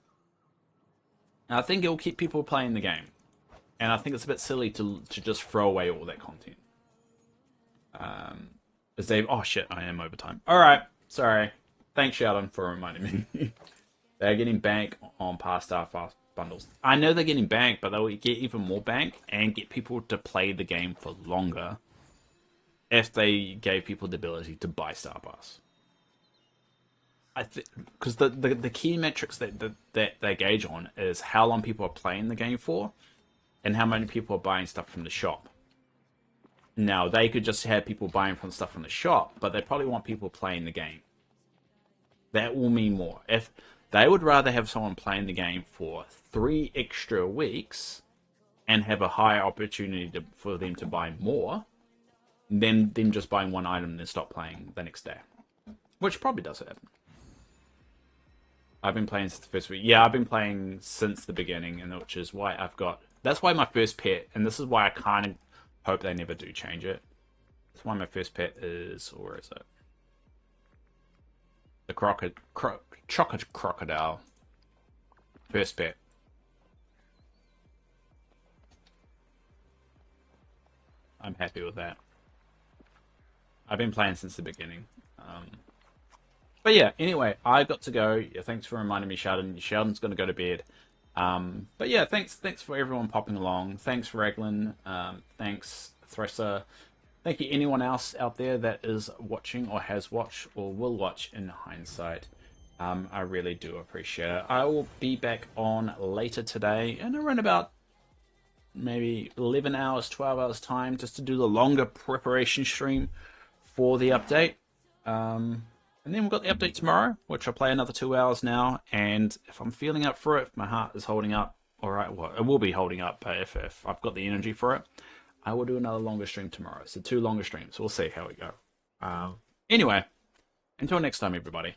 And I think it will keep people playing the game. And I think it's a bit silly to just throw away all that content. As they've... Oh shit, I am over time. Alright, sorry. Thanks, Sheldon, for reminding me. They're getting bank on past Star Fast bundles. I know they're getting bank, but they'll get even more bank and get people to play the game for longer if they gave people the ability to buy Star Pass. Because the key metrics that they gauge on is how long people are playing the game for and how many people are buying stuff from the shop. Now, they could just have people buying from stuff from the shop, but they probably want people playing the game. That will mean more. If they would rather have someone playing the game for 3 extra weeks and have a higher opportunity for them to buy more than them just buying one item and then stop playing the next day. Which probably does happen. I've been playing since the first week. Yeah, I've been playing since the beginning, and which is why I've got... That's why my first pet, and this is why I kind of hope they never do change it. That's why my first pet is... Where is it? The crocodile. First pet. I'm happy with that. I've been playing since the beginning. But yeah, anyway, I got to go. Yeah, thanks for reminding me, Sheldon. Sheldon's going to go to bed. But yeah, thanks for everyone popping along. Thanks, Raglan. Thanks, Thresser. Thank you, anyone else out there that is watching or has watched or will watch in hindsight. I really do appreciate it. I will be back on later today in around about maybe 11 hours, 12 hours time, just to do the longer preparation stream for the update. And then we've got the update tomorrow, which I'll play another 2 hours now. And if I'm feeling up for it, if my heart is holding up, alright, well, it will be holding up, but if I've got the energy for it, I will do another longer stream tomorrow. So 2 longer streams. We'll see how we go. Anyway, until next time, everybody.